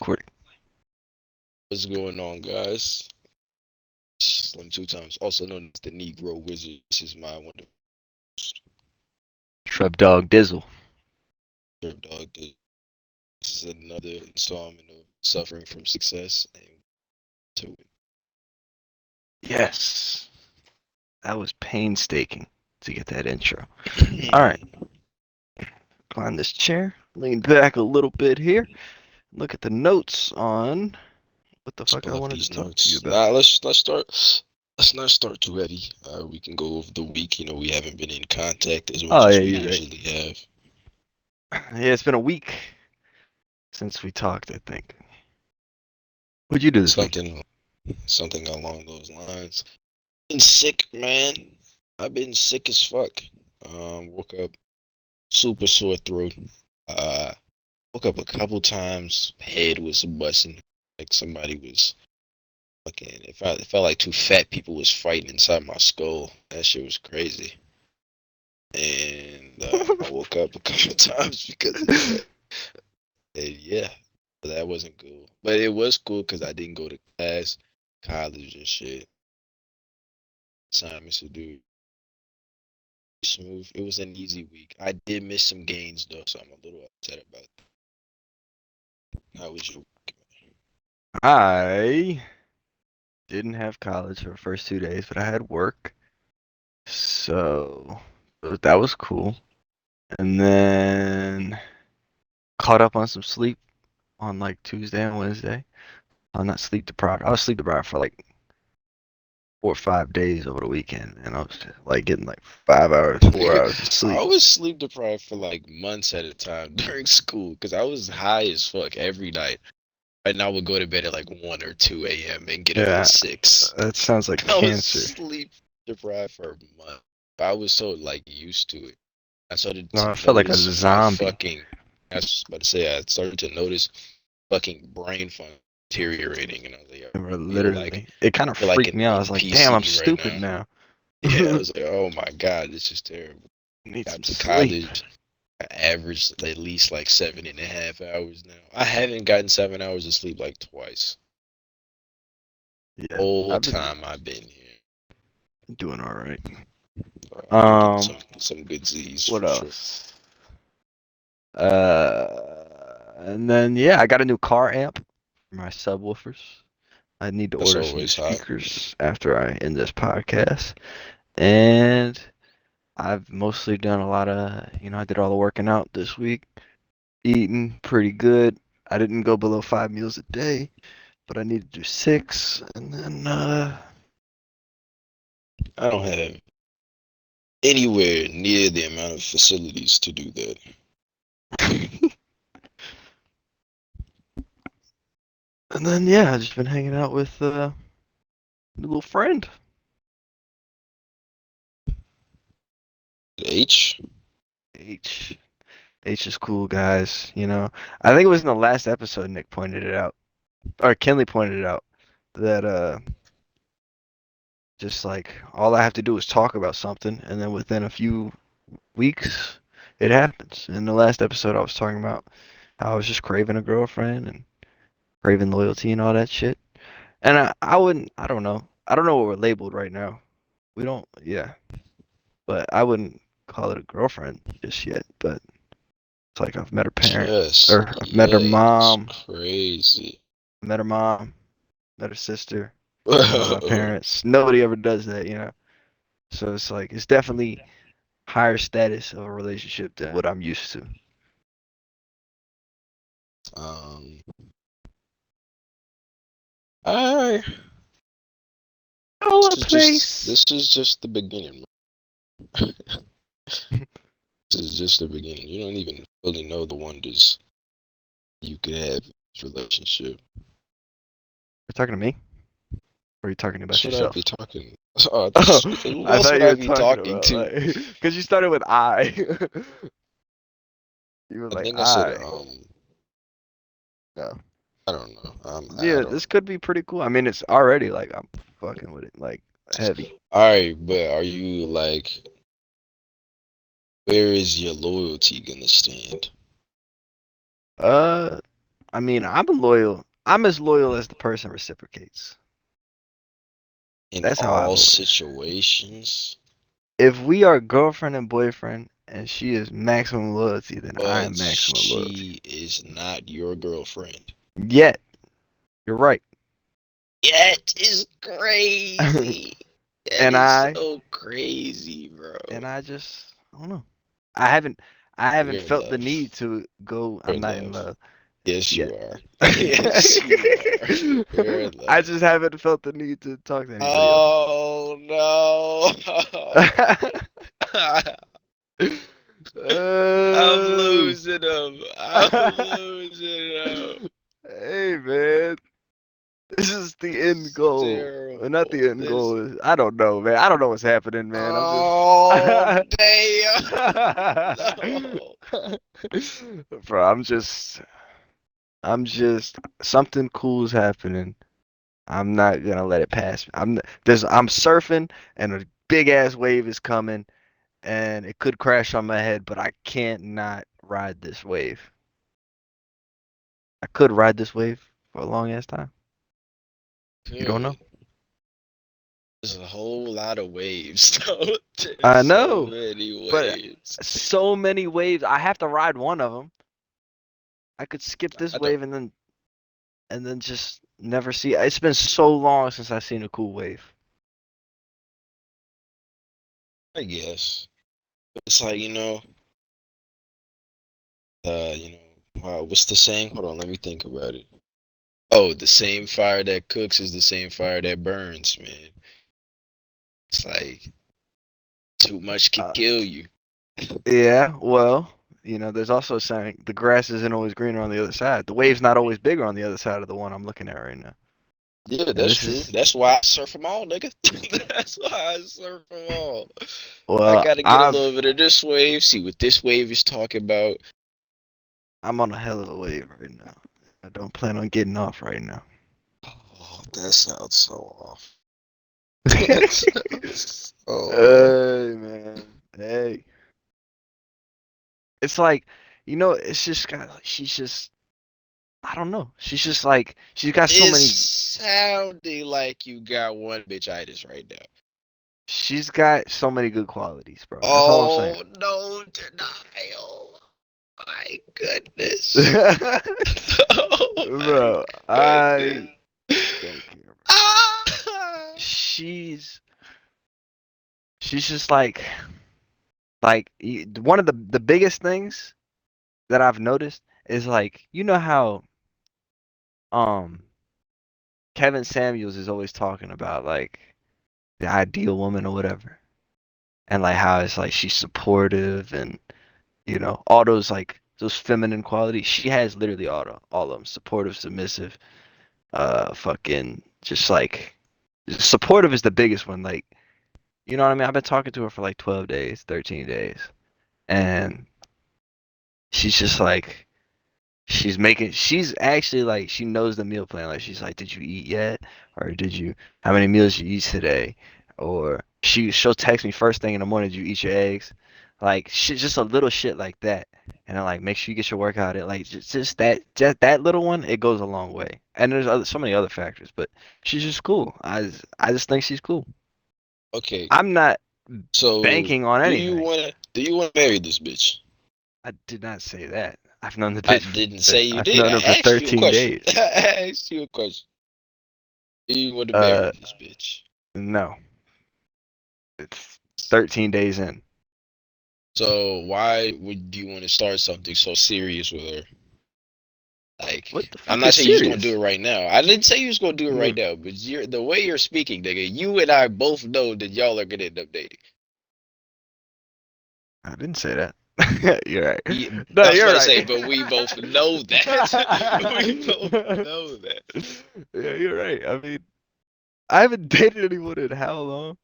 Recording. What's going on, guys? Slim Two Times, also known as the Negro Wizard. This is my wonderful Trevdizzle. dog. This is another installment of Suffering from Success. And to it. Yes, that was painstaking to get that intro. All right, climb this chair, lean back a little bit here, look at the notes on what the Let's fuck I pull up wanted to these talk to you notes. about. Let's start. Let's not start too heavy. We can go over the week. We haven't been in contact as much Oh as yeah, we you're right. usually have. Yeah, it's been a week since we talked, I think. What'd you do this week? Something along those lines. Been sick, man. I've been sick as fuck. Woke up super sore throat. Uh, Woke up a couple times. Head was busting. Like somebody was fucking. It felt like two fat people was fighting inside my skull. That shit was crazy. And I woke up a couple times because of that. And yeah, that wasn't cool. But it was cool because I didn't go to class, college and shit. Assignments to do. Smooth. It was an easy week. I did miss some gains though, so I'm a little upset about that. How was your week? I didn't have college for the first 2 days, but I had work, so that was cool. And then caught up on some sleep on like Tuesday and Wednesday. I'm not sleep deprived. I was sleep deprived for like 4 or 5 days over the weekend, and I was just, like getting like 5 hours, 4 hours of I sleep. was sleep deprived for like months at a time during school because I was high as fuck every night. And I would go to bed at like 1 or 2 a.m. and get up at Yeah, 6. that sounds like I was cancer. sleep deprived for a month. I was so like used to it. I started No, to I felt like a notice my zombie. fucking. I was about to say I started to notice fucking brain fun deteriorating, and I was like, I feel like Literally, it kind of feel like freaked an me out. I was like, damn, I'm NPC right stupid now. now. Yeah, I was like, oh my god, this is terrible. Need some Got to sleep. college, I averaged at least like 7.5 hours now. I haven't gotten 7 hours of sleep like twice. Yeah, Whole I've been time I've been here. doing all right. I've been getting Um, some good Z's what for sure. else? And then yeah, I got a new car amp for my subwoofers. I need to That's order some new always hot. speakers after I end this podcast. And I've mostly done a lot of, I did all the working out this week, eating pretty good. I didn't go below 5 meals a day, but I need to do six. And then, I don't have anywhere near the amount of facilities to do that. and then yeah, I've just been hanging out with a little friend. H? H. H is cool, guys. I think it was in the last episode Nick pointed it out, or Kenley pointed it out, that just like all I have to do is talk about something, and then within a few weeks, it happens. In the last episode, I was talking about how I was just craving a girlfriend and craving loyalty and all that shit. And I wouldn't, I don't know. I don't know what we're labeled right now. We don't, yeah. But I wouldn't call it a girlfriend just yet. But it's like I've met her parents, Just or I've met her yet. It's mom, crazy. met her mom, met her sister, met my parents. Nobody ever does that. So it's like, it's definitely higher status of a relationship than what I'm used to. um, I All a this place. is just the beginning. This is just the beginning. You don't even really know the wonders you could have in this relationship. You're talking to me? Or are you talking about Should I be yourself? talking? Oh, Oh, who I else thought would you I were be talking talking about to? like, because you started with I. You were I like think I said I. No. I don't know. I Yeah, don't. this could be pretty cool. I mean, it's already like I'm fucking with it, like heavy. All right, but are you like, where is your loyalty gonna stand? Uh, I mean, I'm loyal. I'm as loyal as the person reciprocates. In That's how I've all always. situations, If we are girlfriend and boyfriend and she is maximum loyalty, then I but am maximum loyalty. she is not your girlfriend. Yet, you're right. That is crazy. That and is I so crazy, bro. and I just I don't know. I haven't I haven't You're in felt the love. need to go. You're I'm in not in love. love Yes, yet. you are. Yes, you are. You're in I love. just haven't felt the need to talk to anybody else. Oh no. I'm Oh. losing them. I'm losing them. Hey man, this is the end It's goal. Not terrible. the end This. goal. I don't know, man. I don't know what's happening, man. I'm just. Oh damn. No. Bro, I'm just something cool's happening. I'm not gonna let it pass. I'm surfing and a big ass wave is coming and it could crash on my head, but I can't not ride this wave. I could ride this wave for a long ass time. You don't know? Good. There's a whole lot of waves, though. There's I so know, many but waves. so many waves. I have to ride one of them. I could skip this I don't. wave and then just never see. It's been so long since I've seen a cool wave. I guess it's like what's the saying? Hold on, let me think about it. Oh, the same fire that cooks is the same fire that burns, man. It's like too much could Uh, kill you. yeah, well, there's also a saying the grass isn't always greener on the other side. The wave's not always bigger on the other side of the one I'm looking at right now. Yeah, And that's this true. is, That's why I surf them all, nigga. That's why I surf them all. I well, gotta get a little bit of this wave, see what this wave is talking about. I'm on a hell of a wave right now. I don't plan on getting off right now. Oh, that sounds so off. That sounds so off. Hey, man. Hey. It's like, it's just got, she's just, I don't know. She's just like, she's got so It's many, sounding like you got one bitchitis right now. she's got so many good qualities, bro. That's all I'm saying. Oh, no denial. My goodness. Oh my Bro, goodness. I don't care. Ah! She's, she's just like one of the biggest things that I've noticed is like, how, um, Kevin Samuels is always talking about like the ideal woman or whatever, and like how it's like she's supportive and all those like those feminine qualities. She has literally all of them: supportive, submissive, fucking just like supportive is the biggest one. Like you know what I mean? I've been talking to her for like 12 days, 13 days, and she's just like she's actually like she knows the meal plan. Like she's like, did you eat yet? Or how many meals you eat today? Or she'll text me first thing in the morning, did you eat your eggs? Like shit, just a little shit like that. And I'm like, make sure you get your workout in. Like just that little one, it goes a long way. And there's so many other factors, but she's just cool. I just think she's cool. Okay, I'm not so banking on anything. do you wanna marry this bitch? I did not say that. I've known the I bitch didn't say you I've did. known her for I asked you a 13 question. days. I asked you a question. Do you want to marry Uh, this bitch? no. It's 13 days in. So why would you want to start something so serious with her? What Like, the I'm fuck not is saying you're just gonna do serious? it right now. I didn't say you was gonna do it right No, now, but the way you're speaking, nigga, you and I both know that y'all are gonna end up dating. I didn't say that. You're right. I No, was you're about to right. say, but we both know that. We both know that. Yeah, you're right. I mean, I haven't dated anyone in how long?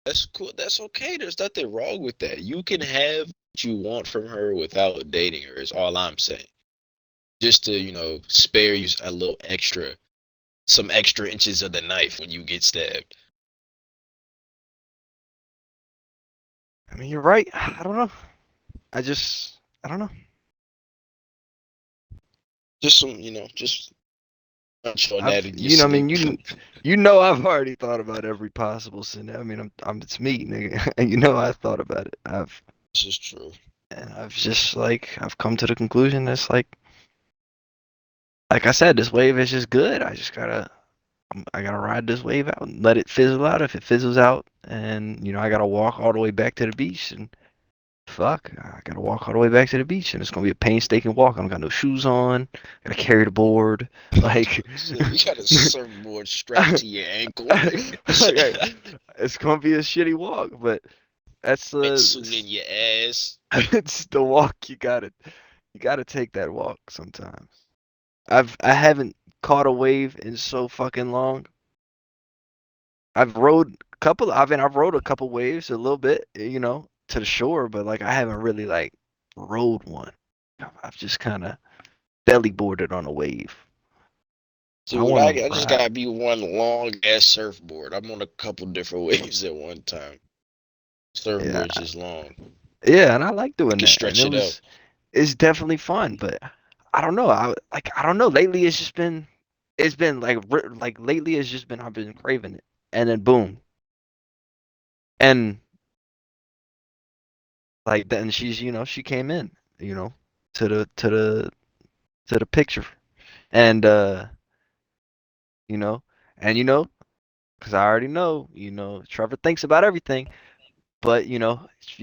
That's cool. That's okay. There's nothing wrong with that. You can have what you want from her without dating her, is all I'm saying. Just to, spare you a little extra, some extra inches of the knife when you get stabbed. I mean, you're right. I don't know. I don't know. Just some, just touch on that in your I mean, sleep. you know, I've already thought about every possible scenario. I mean, it's me, nigga, and you know, I thought about it. This is true. I've just I've come to the conclusion that's like I said, this wave is just good. I gotta ride this wave out and let it fizzle out. If it fizzles out, and I gotta walk all the way back to the beach, and fuck, I gotta walk all the way back to the beach, and it's gonna be a painstaking walk. I don't got no shoes on. Gotta carry the board, like. So you got a surfboard strapped like, to your ankle. it's gonna be a shitty walk, but that's Wetsuit in your ass. it's the walk you gotta take that walk sometimes. I haven't caught a wave in so fucking long. I've rode a couple waves a little bit, to the shore, but like I haven't really like rode one. I've just kind of belly boarded on a wave. I Dude, want I, to I just ride. gotta be one long ass surfboard. I'm on a couple different waves at one time. Yeah, Surfboard's just long. yeah, and I like I doing can that, and stretch it out. it's definitely fun. But I don't know. I don't know. Lately, it's been like lately it's just been I've been craving it, and then boom, and like then she came in, you know, to the picture, and you know, and because I already know, Trevor thinks about everything, but you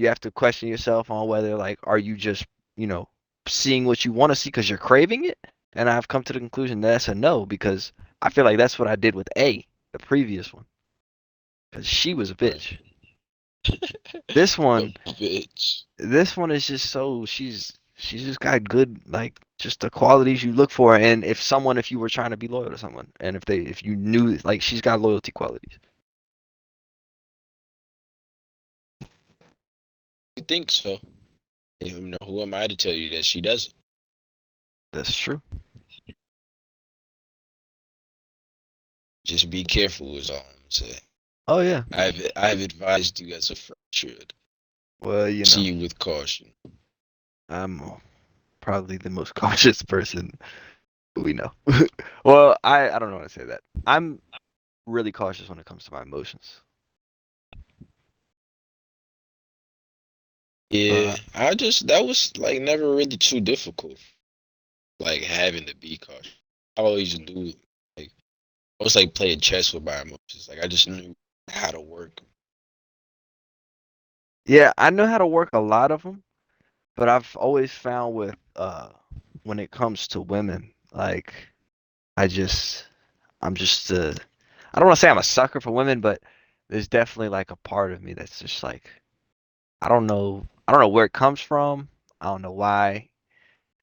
have to question yourself on whether like are you just you know seeing what you want to see because you're craving it, and I've come to the conclusion that that's a no because I feel like that's what I did with the previous one, because she was a Right. bitch. This A one, bitch. this one is just she's just got good like just the qualities you look for, and if you were trying to be loyal to someone, and if you knew like she's got loyalty qualities. You think so? Who am I to tell you that she doesn't? That's true. Just be careful is all I'm saying. Oh yeah. I've advised you as a friend should. Well, See with caution. I'm probably the most cautious person we know. Well, I don't know how to say that. I'm really cautious when it comes to my emotions. Yeah, Uh, that was like never really too difficult. Like having to be cautious. I always do like I was like playing chess with my emotions. Like I just knew how to work. yeah, I know how to work a lot of them, but I've always found with when it comes to women, like I just I'm just I don't want to say I'm a sucker for women, but there's definitely like a part of me that's just like I don't know where it comes from. I don't know why,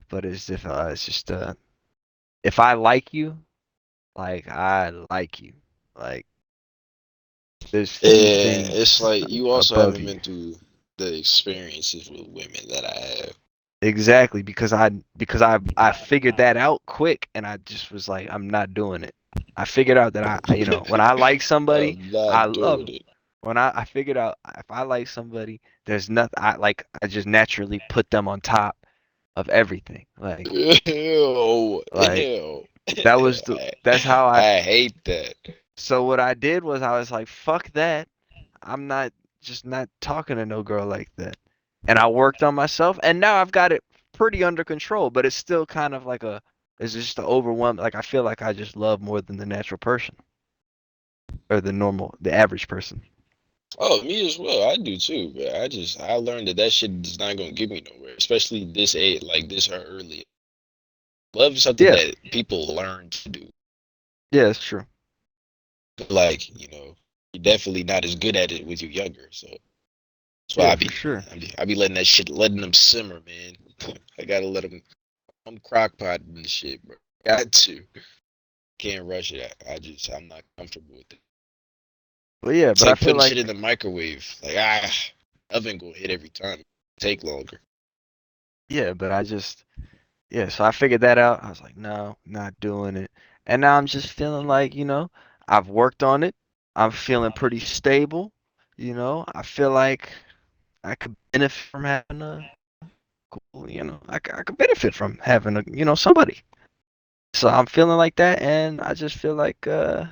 but it's just if I like you, like I like you. Like there's few And it's things like you also above haven't you. been through the experiences with women that I have. Exactly, because I figured that out quick, and I just was like I'm not doing it. I figured out that when I like somebody, I'm I not love doing them. it. When I figured out if I like somebody, there's nothing I just naturally put them on top of everything. Ew, Like ew. that's how I hate that. so what I did was I was like fuck that. I'm not just not talking to no girl like that. And I worked on myself, and now I've got it pretty under control, but it's still kind of like it's just the overwhelm. Like I feel like I just love more than the natural person or the average person. Oh, me as well. I do too, but I learned that shit is not gonna get me nowhere, especially this age, like this or early. Love is something Yeah, that people learn to do. yeah, it's true. Like you're definitely not as good at it with you younger. So that's why Yeah, for sure. I be letting that shit, letting them simmer, man. I gotta let them. I'm crock potting and shit, bro. Got to. Can't rush it. I'm not comfortable with it. But yeah, It's but I like feel putting shit like in the microwave. Like oven gonna hit every time. Take longer. yeah, but I just yeah. So I figured that out. I was like, no, not doing it. And now I'm just feeling like I've worked on it. I'm feeling pretty stable. I feel like I could benefit from having a cool. I could benefit from having a somebody. So I'm feeling like that, and I just feel like I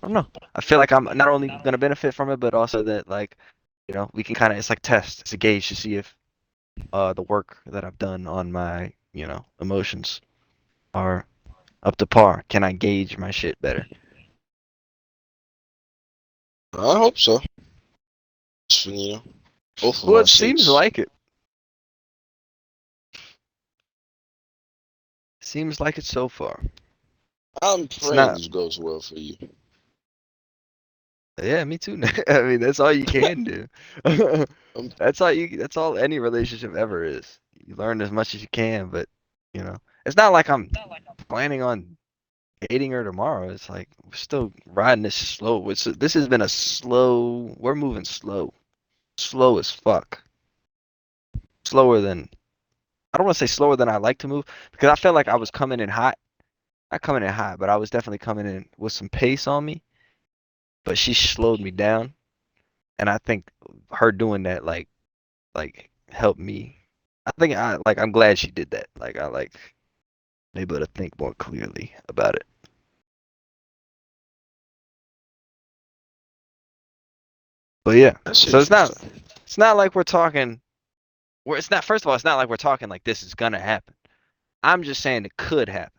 don't know. I feel like I'm not only gonna benefit from it, but also that like we can kind of it's like test, it's a gauge to see if the work that I've done on my emotions are up to par. Can I gauge my shit better? I hope so. Just for, both of Well, our it seems sakes. like it. Seems like it so far. I'm It's praying not. this goes well for you. Yeah, me too. I mean, that's all you can do. Um, That's all any relationship ever is. You learn as much as you can, but it's not like I'm planning on dating her tomorrow. It's like we're still riding this slow. This has been a slow. We're moving slow, slow as fuck. Slower than I don't want to say slower than I like to move because I felt like I was coming in hot. Not coming in hot, but I was definitely coming in with some pace on me. But she slowed me down, and I think her doing that like helped me. I think I'm glad she did that. Like I like able to think more clearly about it. But yeah, that's so interesting. it's not like we're talking. It's not. First of all, it's not like we're talking like this is gonna happen. I'm just saying it could happen.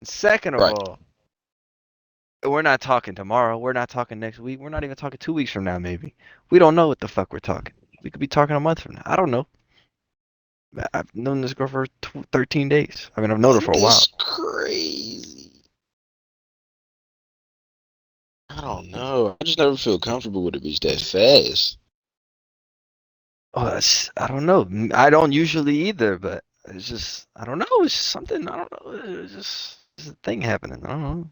Second of Right. all, we're not talking tomorrow. We're not talking next week. We're not even talking 2 weeks from now. Maybe we don't know what the fuck we're talking. We could be talking a month from now. I don't know. I've known this girl for 13 days. I mean, I've known her for a while. That's crazy. I don't know. I just never feel comfortable with a bitch that fast. Oh, I don't know. I don't usually either, but it's just I don't know. It's something I don't know. It's a thing happening. I don't know.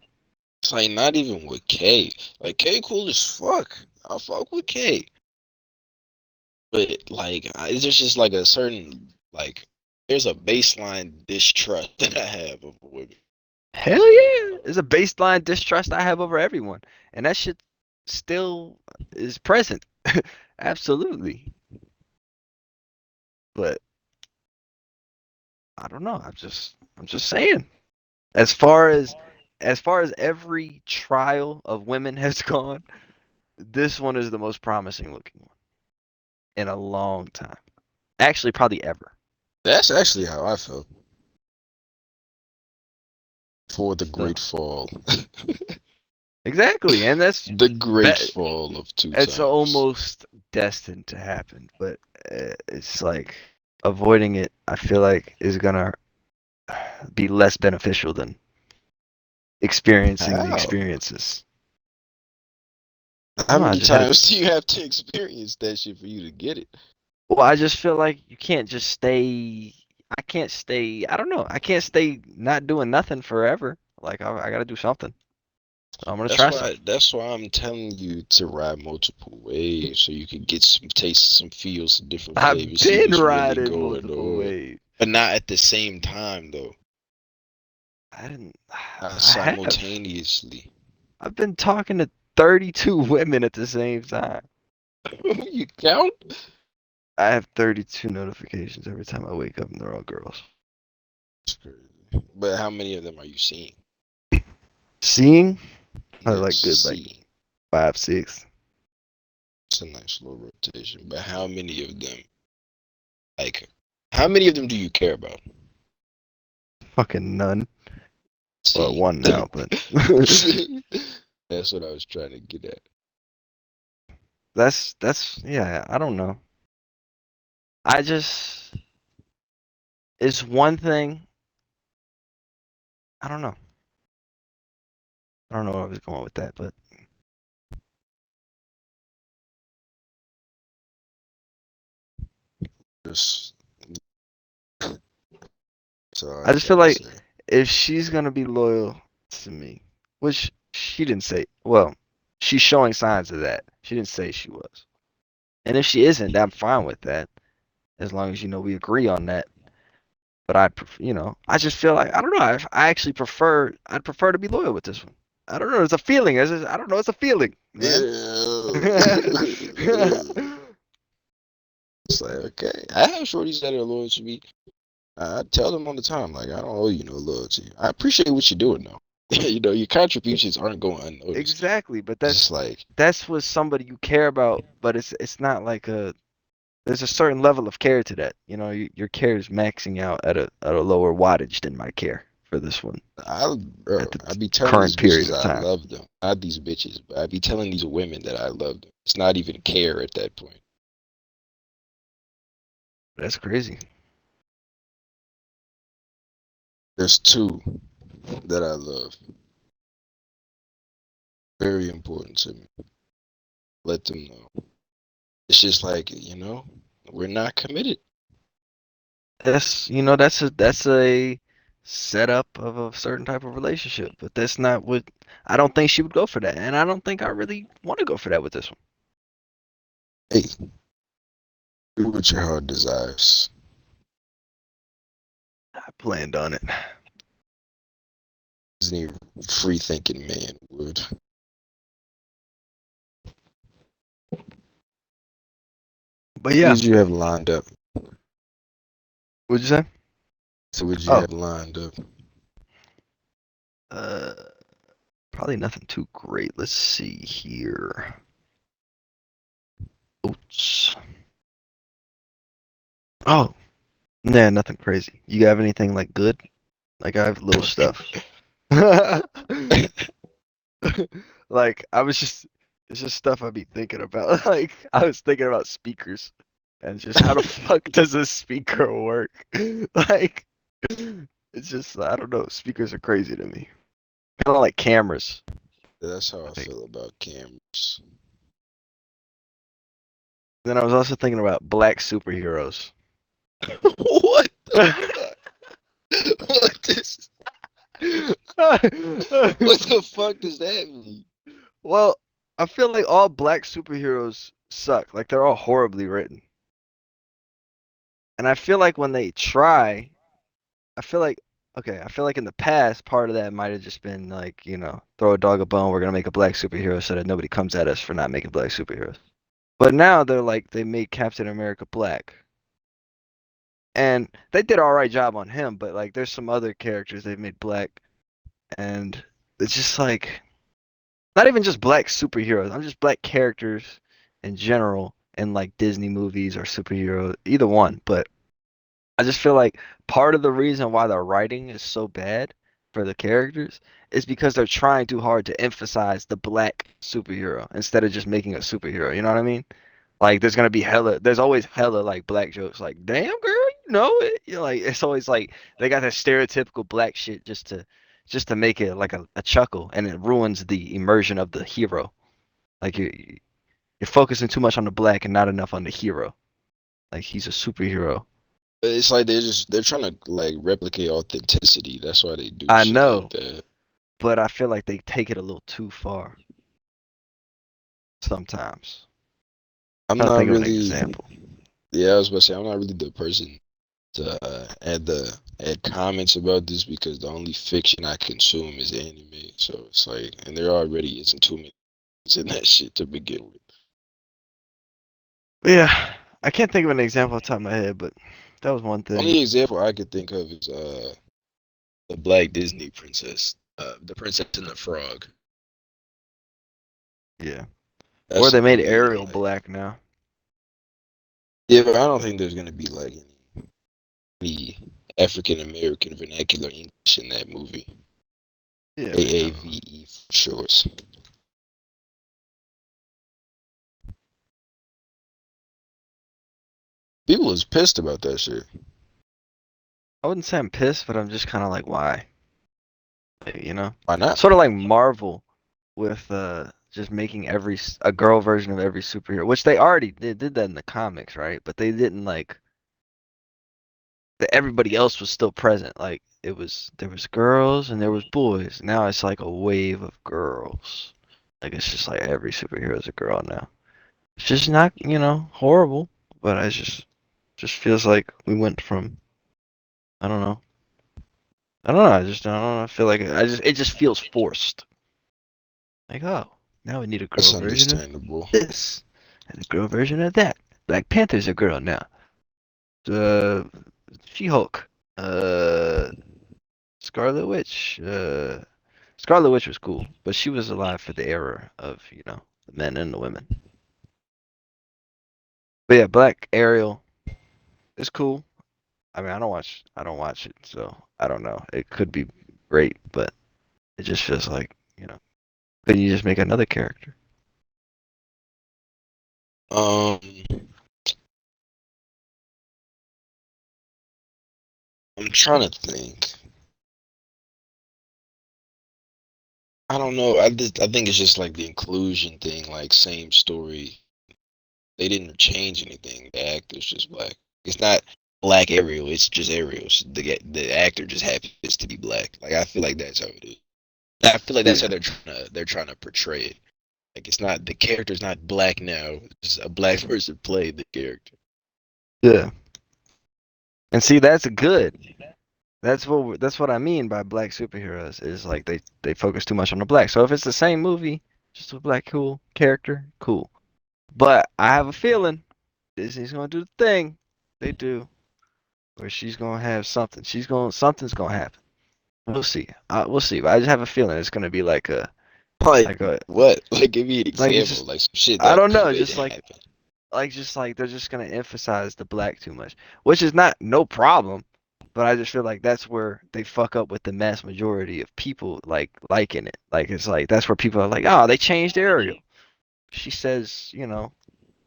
It's like not even with K. Like K cool as fuck. I fuck with K. But like there's just like a certain like there's a baseline distrust that I have of women. Hell It's like yeah! There's a baseline distrust I have over everyone, and that shit still is present. Absolutely. But I don't know. I'm just saying. As far as as far as every trial of women has gone, this one is the most promising looking one in a long time. Actually, probably ever. that's actually how I felt for the So great fall. exactly, and that's The great bet fall of two it's times. almost destined to happen. But it's like avoiding it. I feel like is gonna be less beneficial than experiencing the How? experiences. I How don't know. I many just had it. times do you have to experience that shit for you to get it? Well, I just feel like you can't just stay. I can't stay. I don't know. I can't stay not doing nothing forever. Like I gotta do something. So I'm gonna That's try why something. that's why I'm telling you to ride multiple waves so you can get some tastes, some feels, some different I've flavors, see been what's really riding going multiple on. waves. But not at the same time though. I didn't. Not I have. simultaneously. I've been talking to 32 women at the same time. You count? I have 32 notifications every time I wake up, and they're all girls. That's crazy. But how many of them are you seeing? Seeing, I Yes, like good, like seeing. 5, 6. It's a nice little rotation. But how many of them like how many of them do you care about? Fucking none. Well, See. one now, but That's what I was trying to get at. that's yeah. I don't know. I just it's one thing. I don't know. I don't know where I was going with that, but Just so I I just got feel to like say. if she's gonna be loyal to me, which she didn't say. Well, she's showing signs of that. She didn't say she was. And if she isn't, I'm fine with that, as long as we agree on that. But I just feel like I don't know. I actually I'd prefer to be loyal with this one. I don't know. It's a feeling. I don't know. It's a feeling, man. It's like okay, I have shorties that are loyal to me. I tell them all the time, like, I don't owe you no loyalty. I appreciate what you're doing though. Your contributions aren't going unnoticed. Exactly, but It's just like, that's what somebody you care about, but it's not like there's a certain level of care to that. Your care is maxing out at a lower wattage than my care for this one bro, at the I be telling these current period bitches of I time. love them. Not these bitches, but I be telling these women that I love them. It's not even care at that point. That's crazy. There's two that I love. Very important to me. Let them know. It's just like, we're not committed. That's a setup of a certain type of relationship, but that's not what I don't think she would go for that, and I don't think I really want to go for that with this one. Hey, do what your heart desires. I planned on it. Any free thinking man would. But Who yeah, did you have lined up? what'd you say? So would you Oh, have lined up? uh, probably nothing too great. Let's see here. Oops. Oh, nah, nothing crazy. You have anything like good? Like I have little stuff. Like it's just stuff I be thinking about. Like I was thinking about speakers and just how the fuck does a speaker work? Like it's just I don't know. Speakers are crazy to me. Kind of like cameras. That's how I Like feel about cameras. then I was also thinking about black superheroes. What the fuck? What is? What the fuck does that mean? Well, I feel like all black superheroes suck. Like they're all horribly written. And I feel like when they try, I feel like okay, I feel like in the past part of that might have just been like, throw a dog a bone, we're gonna make a black superhero so that nobody comes at us for not making black superheroes. But now they're like they made Captain America black. And they did an all right job on him, but like there's some other characters they've made black and it's just like not even just black superheroes. I'm just black characters in general in like Disney movies or superhero, either one. But I just feel like part of the reason why the writing is so bad for the characters is because they're trying too hard to emphasize the black superhero instead of just making a superhero. You know what I mean? Like there's always hella like black jokes like, damn girl, you know it. Like it's always like they got that stereotypical black shit just to make it like a chuckle and it ruins the immersion of the hero. Like you're focusing too much on the black and not enough on the hero. Like he's a superhero. It's like they're trying to like replicate authenticity. That's why they do I shit like know, that. but I feel like they take it a little too far sometimes. I'm Trying to not think of an really. example. Yeah, I was about to say I'm not really the person to add comments about this because the only fiction I consume is anime. So it's like, and there already isn't too many in that shit to begin with. But yeah, I can't think of an example off the top of my head, but that was one thing. Only example I could think of is the Black Disney princess, the Princess and the Frog. Yeah. Or That's they the made only Ariel like, black now. yeah, but I don't think there's gonna be like any African American vernacular English in that movie. Yeah, they definitely. AAVE for short. People was pissed about that shit. I wouldn't say I'm pissed, but I'm just kind of like, why? Why not? Sort of like Marvel with just making a girl version of every superhero, which they already did that in the comics, right? But they didn't like that everybody else was still present. Like there was girls and there was boys. Now it's like a wave of girls. Like it's just like every superhero is a girl now. It's just not, horrible, but I just feels like we went from I don't know. I don't know. I don't know. I feel like it just feels forced. Like, oh, now we need a girl That's version of understandable. this and a girl version of that. Black Panther's a girl now. Uh, She-Hulk. Uh, Scarlet Witch. Scarlet Witch was cool, but she was alive for the era of, the men and the women. But yeah, Black Ariel is cool. I mean, I don't watch it, so I don't know. It could be great, but it just feels like, then you just make another character. Um, I'm trying to think. I don't know. I think it's just like the inclusion thing, like same story. They didn't change anything. The actor's just black. It's not Black Ariel. It's just Ariel. The actor just happens to be black. Like I feel like that's how it is. I feel like that's how Yeah. they're trying to portray it. Like it's not the character's not black now. It's a black person played the character. Yeah. And see, that's good. That's what I mean by black superheroes is like they focus too much on the black. So if it's the same movie, just a black cool character, cool. But I have a feeling Disney's gonna do the thing they do, where she's gonna have something. Something's gonna happen. We'll see. We'll see. But I just have a feeling it's gonna be like a Like like a what? Like give me an like it's example. just Like some shit I that don't know, could just happen. like they're just gonna emphasize the black too much, which is not no problem. But I just feel like that's where they fuck up with the mass majority of people like liking it. Like it's like that's where people are like, oh, they changed Ariel. She says,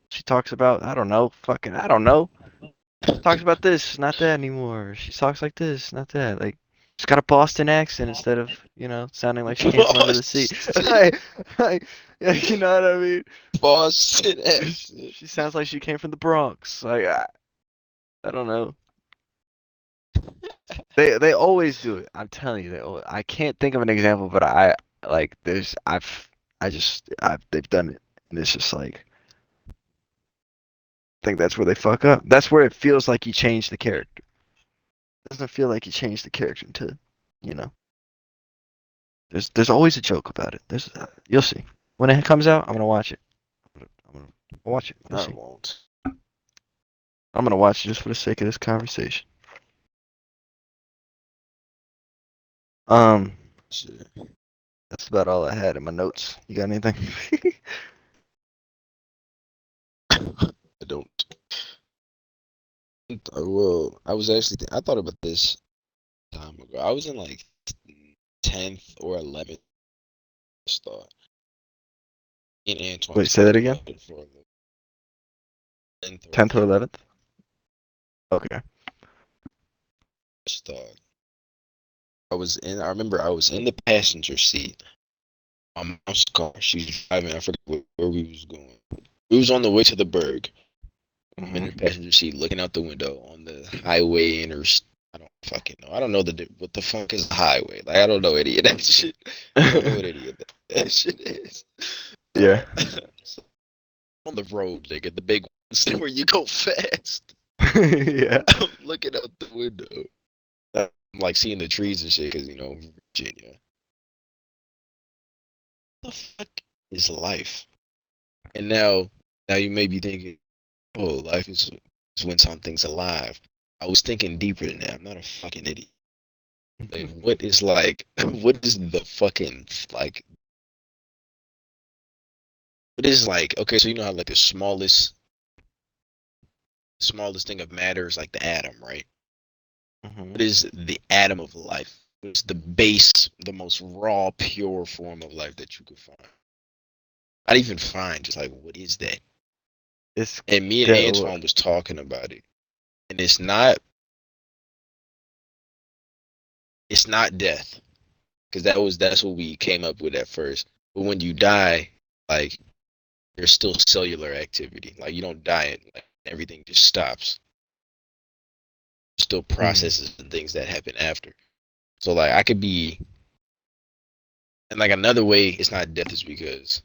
she talks about I don't know. Talks about this, not that anymore. She talks like this, not that. Like she's got a Boston accent instead of, sounding like she came from under the sea. Boston, like, yeah, you know what I mean? Boston accent. She sounds like she came from the Bronx. Like I don't know. They always do it. I'm telling you, I can't think of an example, but I like there's I've they've done it, and it's just like I think that's where they fuck up. That's where it feels like you changed the character. It doesn't feel like you changed the character into, you know. There's always a joke about it. You'll see when it comes out. I'm gonna watch it. I'm gonna watch it. You'll I see. won't. I'm gonna watch it just for the sake of this conversation. Um, Shit. that's about all I had in my notes. You got anything? I don't. Well, I was actually I thought about this time ago. I was in like 10th or 11th. Thought. Me and Antoine Wait, say talked that again. about it for like 10th or 10th or 11th. 11th? Okay. Thought. I remember I was in the passenger seat. My mom's car. She's driving. I forget where we was going. We was on the way to the Berg. I'm in the Hmm. passenger seat, looking out the window on the highway I don't fucking know. I don't know what the fuck is a highway. Like I don't know any of that shit. I don't know what any of that shit is. Yeah. So on the road, nigga, the big ones where you go fast. Yeah. I'm looking out the window. I'm like seeing the trees and shit because Virginia. What the fuck is life? And now you may be thinking, oh, life is when something's alive. I was thinking deeper than that. I'm not a fucking idiot. Like, what is like, what is the fucking like? What is like? Okay, so you know how like the smallest thing of matter is like the atom, right? Hmm. What is the atom of life? What's the base, the most raw, pure form of life that you could find? Not even find, just like what is that? It's And me and that. Antoine was talking about it, and it's not death, because that's what we came up with at first. But when you die, like there's still cellular activity. Like you don't die and like, everything just stops. There's still Mm. processes and things that happen after. So like I could be, and like another way it's not death is because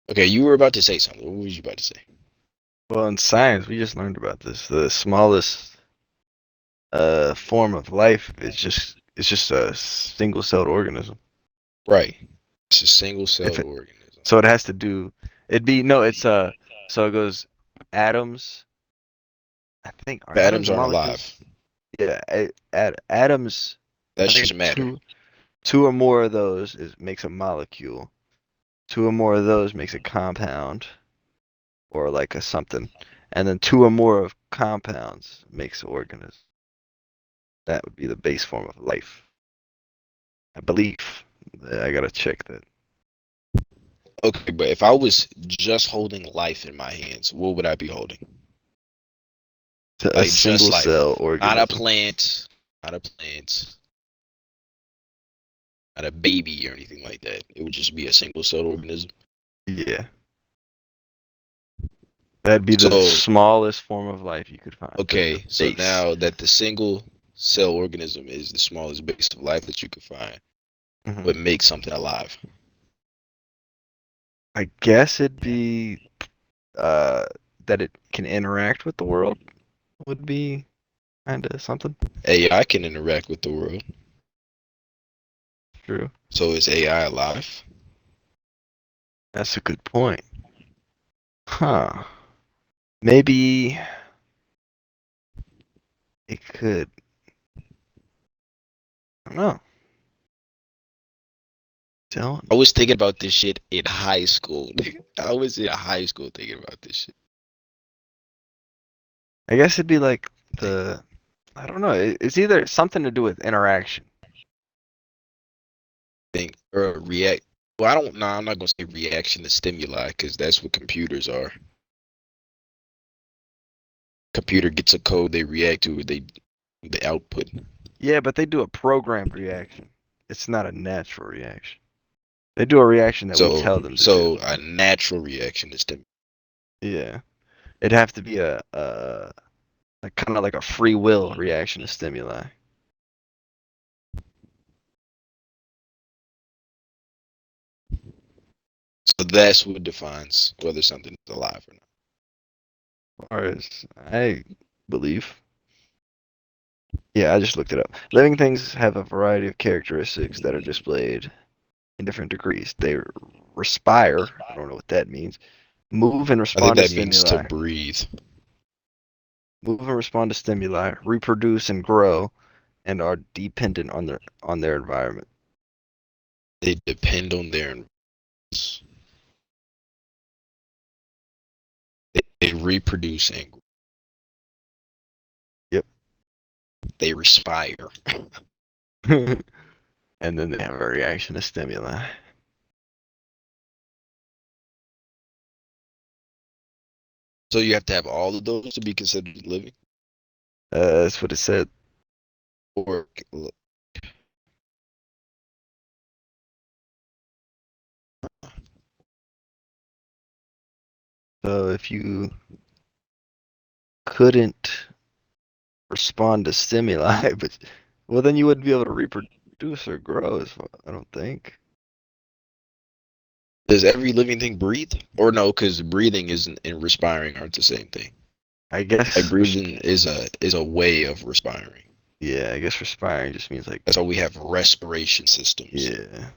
okay, you were about to say something. What was you about to say? Well, in science, we just learned about this. The smallest form of life is just a single-celled organism. Right. It's a single If celled it organism. so it has to do it'd be no, it's so it goes atoms, I think are atoms Atoms aren't molecules? alive. Yeah, atoms. I That's think just matter. two or more of those makes a molecule. Two or more of those makes a compound or like a something, and then two or more of compounds makes an organism. That would be the base form of life. I believe. I gotta check that. Okay, but if I was just holding life in my hands, what would I be holding? A Like just single life, cell not a organism. plant, not a plant, not a baby or anything like that. It would just be a single cell organism. Yeah, that'd be the So, smallest form of life you could find. The okay, so base. now that the single cell organism is the smallest base of life that you could find, Hmm. what makes something alive? I guess it'd be uh that it can interact with the world would be kind of something. AI can interact with the world. True. So is AI alive? That's a good point. Huh. Maybe it could. I don't know. Tell I was thinking about this shit in high school. I was in high school thinking about this shit. I guess it'd be like Think, the. I don't know. It's either something to do with interaction. think, or react. Well, I don't know. I'm not gonna say reaction to stimuli because that's what computers are. Computer gets a code, they react to it, they the output. Yeah, but they do a programmed reaction. It's not a natural reaction. They do a reaction that we So tell them to do. so a natural reaction to stimuli. Yeah. It'd have to be a like kind of like a free will reaction to stimuli. So that's what defines whether something is alive or not. Or as I believe. Yeah, I just looked it up. Living things have a variety of characteristics that are displayed in different degrees. They respire, I don't know what that means, move and I think respond to that means to stimuli, breathe. move and respond to stimuli, reproduce and grow, and are dependent on their environment. They depend on their environments. They reproduce and Yep. they respire. And then they have a reaction to stimuli. So you have to have all of those to be considered living, That's what it said. or So if you couldn't respond to stimuli, but well, then you wouldn't be able to reproduce or grow. I don't think. does every living thing breathe? Or no, because breathing isn't and respiring aren't the same thing. I Like guess. breathing is a way of respiring. Yeah, I guess respiring just means like That's why we have respiration systems. yeah.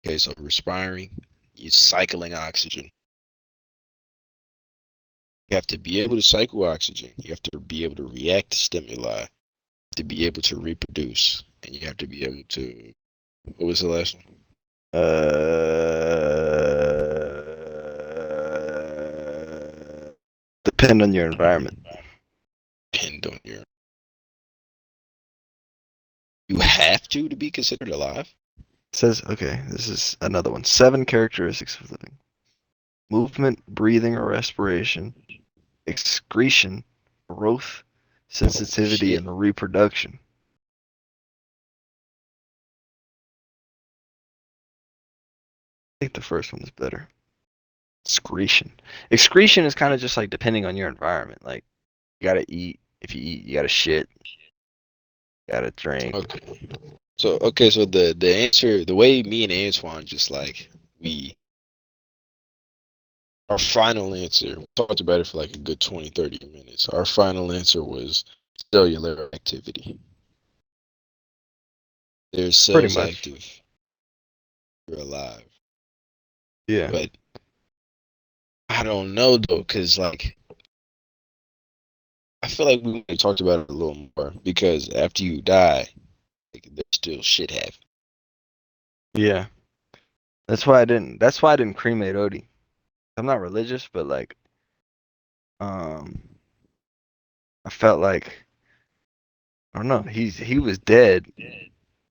Okay, so respiring is cycling oxygen. You have to be able to cycle oxygen. You have to be able to react to stimuli, to be able to reproduce, and you have to be able to. What was the last one? Depend on your environment. Depend on your. You have to be considered alive. It says okay, this is another one. 7 characteristics of living: movement, breathing or respiration, excretion, growth, Oh sensitivity, shit! and reproduction. I think the first one is better. Excretion. Excretion is kind of just like depending on your environment. Like you gotta eat. If you eat, you gotta shit. You gotta drink. Okay. So the answer, the way me and Antoine just like we our final answer, we talked about it for like a good 20, 30 minutes. Our final answer was cellular activity. There's Pretty cells much. active, you're alive. Yeah. But I don't know though, cause like I feel like we talked about it a little more because after you die, like, there's still shit happening. Yeah. That's why I didn't cremate Odie. I'm not religious, but like um I felt like I don't know, he was dead,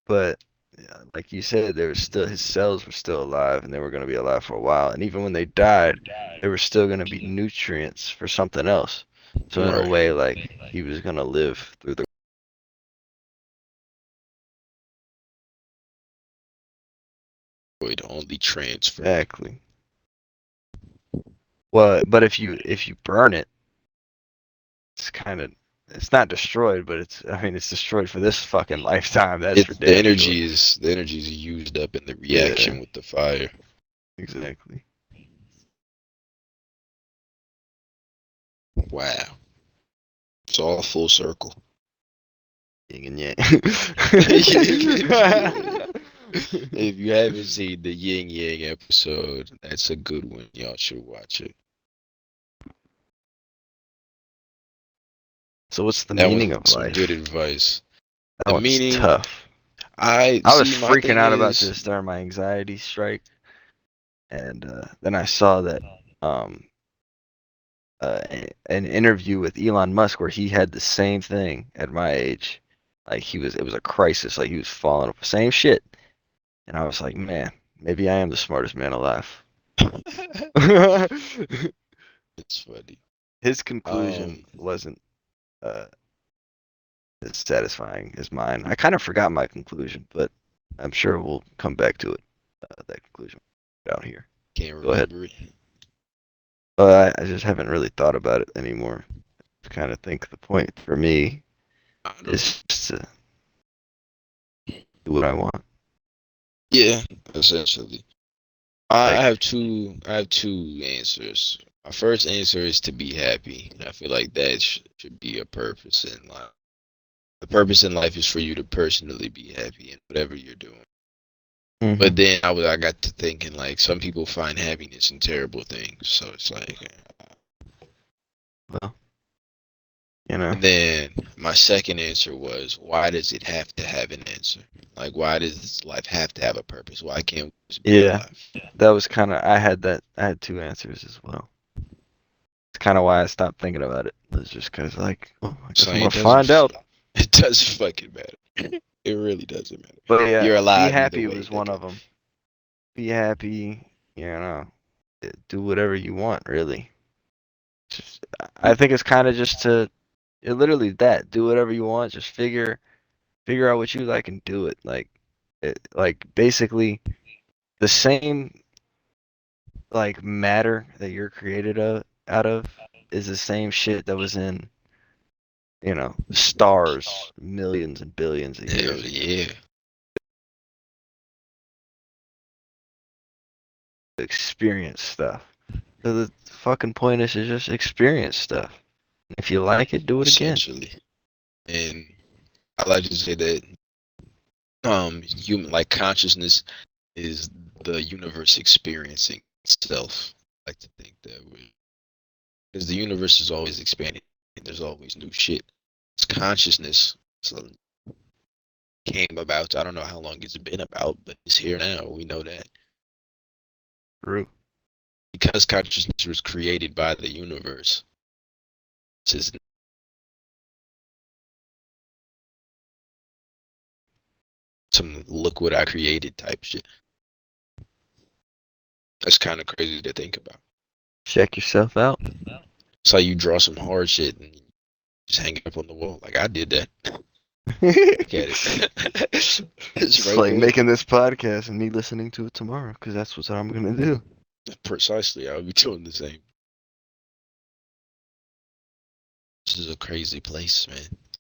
but yeah, like you said, there was still his cells were still alive and they were gonna be alive for a while. And even when they died, there were still gonna be nutrients for something else. So in a Right. way, like he was gonna live through the Would only transfer. exactly. Well, but if you burn it, it's kind of it's not destroyed, but it's I mean it's destroyed for this fucking lifetime. That's It for damn sure. the energy is used up in the Yeah, reaction with the fire. exactly. Wow. It's all full circle. Yin and yang. If you haven't seen the Yin Yang episode, that's a good one. Y'all should watch it. So what's the That was meaning of some good life? advice. That The one's meaning, tough. I I was see. My freaking thing out about is, this during my anxiety strike, and then I saw that um, an interview with Elon Musk where he had the same thing at my age. Like it was a crisis. Like he was falling off. Same shit. And I was like, man, maybe I am the smartest man alive. it's funny. His conclusion Um, wasn't uh, as satisfying as mine. I kind of forgot my conclusion, but I'm sure we'll come back to it. That conclusion down here. can't Go ahead. remember it. I just haven't really thought about it anymore. I kind of think the point for me I don't. is just to do what I want. Yeah, essentially. I Like, have two. I have two answers. My first answer is to be happy. I feel like that should be a purpose in life. The purpose in life is for you to personally be happy in whatever you're doing. hmm But then I got to thinking like some people find happiness in terrible things. So it's like, well, you know, and then my second answer was, why does it have to have an answer? Like, why does life have to have a purpose? Why can't we just be yeah, alive? that was kind of, I had two answers as well. It's kind of why I stopped thinking about it. It's just because, like, oh, I So guess I'm gonna it doesn't. find out. It doesn't fucking matter. It really doesn't matter. But yeah, You're be alive either happy way, was one nigga. of them. Be happy, you know, do whatever you want, really. Just, I think it's kind of just to, literally that, do whatever you want. Just figure out what you like and do it. Like basically the same like matter that you're created out of is the same shit that was in, stars millions and billions of Hell years ago. yeah. Experience stuff. So the fucking point is to just experience stuff. If you like it, do it again. Essentially. And I like to say that human like consciousness is the universe experiencing itself. I like to think that way. Because the universe is always expanding. There's always new shit. It's consciousness. So came about. I don't know how long it's been about, but it's here now. We know that. True. Because consciousness was created by the universe. It's just some look what I created type shit. That's kind of crazy to think about. Check yourself out. It's like you draw some hard shit and just hang it up on the wall. Like I did that. Look at it. It's It's right like there. making this podcast and me listening to it tomorrow, because that's what I'm gonna do. Precisely. I would be doing the same. This is a crazy place, man.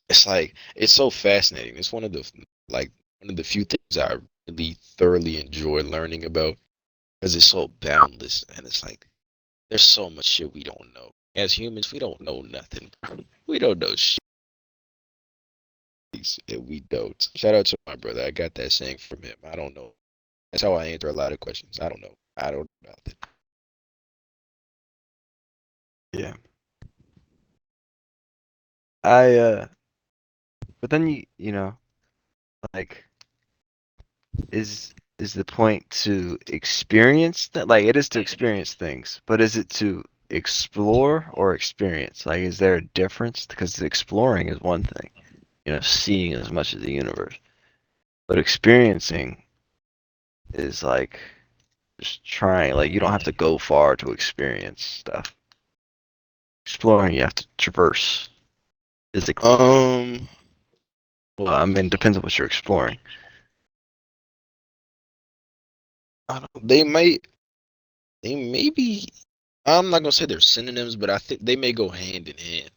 It's like it's so fascinating. It's like one of the few things I really thoroughly enjoy learning about because it's so boundless and it's like there's so much shit we don't know. As humans, we don't know nothing. We don't know shit. And we don't. Shout out to my brother. I got that saying from him. I don't know. That's how I answer a lot of questions. I don't know. I don't know nothing. Yeah. I but then you know, like is the point to experience that? Like it is to experience things, but is it to explore or experience? Like is there a difference? Because exploring is one thing, seeing as much of the universe. But experiencing is like just trying, like you don't have to go far to experience stuff. Exploring you have to traverse physically. Um, Well, I mean, it depends on what you're exploring. I don't. They may be. I'm not gonna say they're synonyms, but I think they may go hand in hand.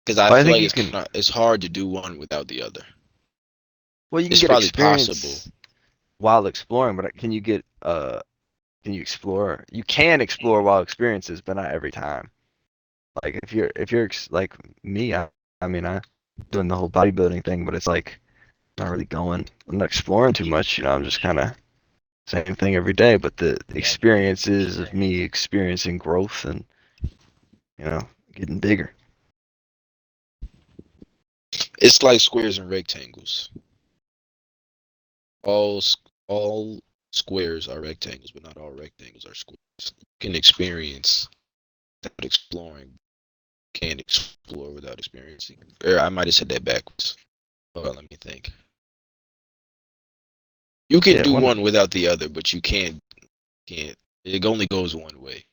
Because I But I feel think like you can, it's hard to do one without the other. well, you can It's get probably possible. experience while exploring, but can you explore? You can explore while experiences, but not every time. Like like me, I mean, I doing the whole bodybuilding thing, but it's like not really going. I'm not exploring too much, I'm just kind of same thing every day, but the experiences of me experiencing growth and, you know, getting bigger. It's like squares and rectangles. All squares are rectangles, but not all rectangles are squares. You can experience without exploring. Can't explore without experiencing. Or I might have said that backwards. Hold on, let me think. You can Yeah, do one, one without the other, but you can't. It only goes one way.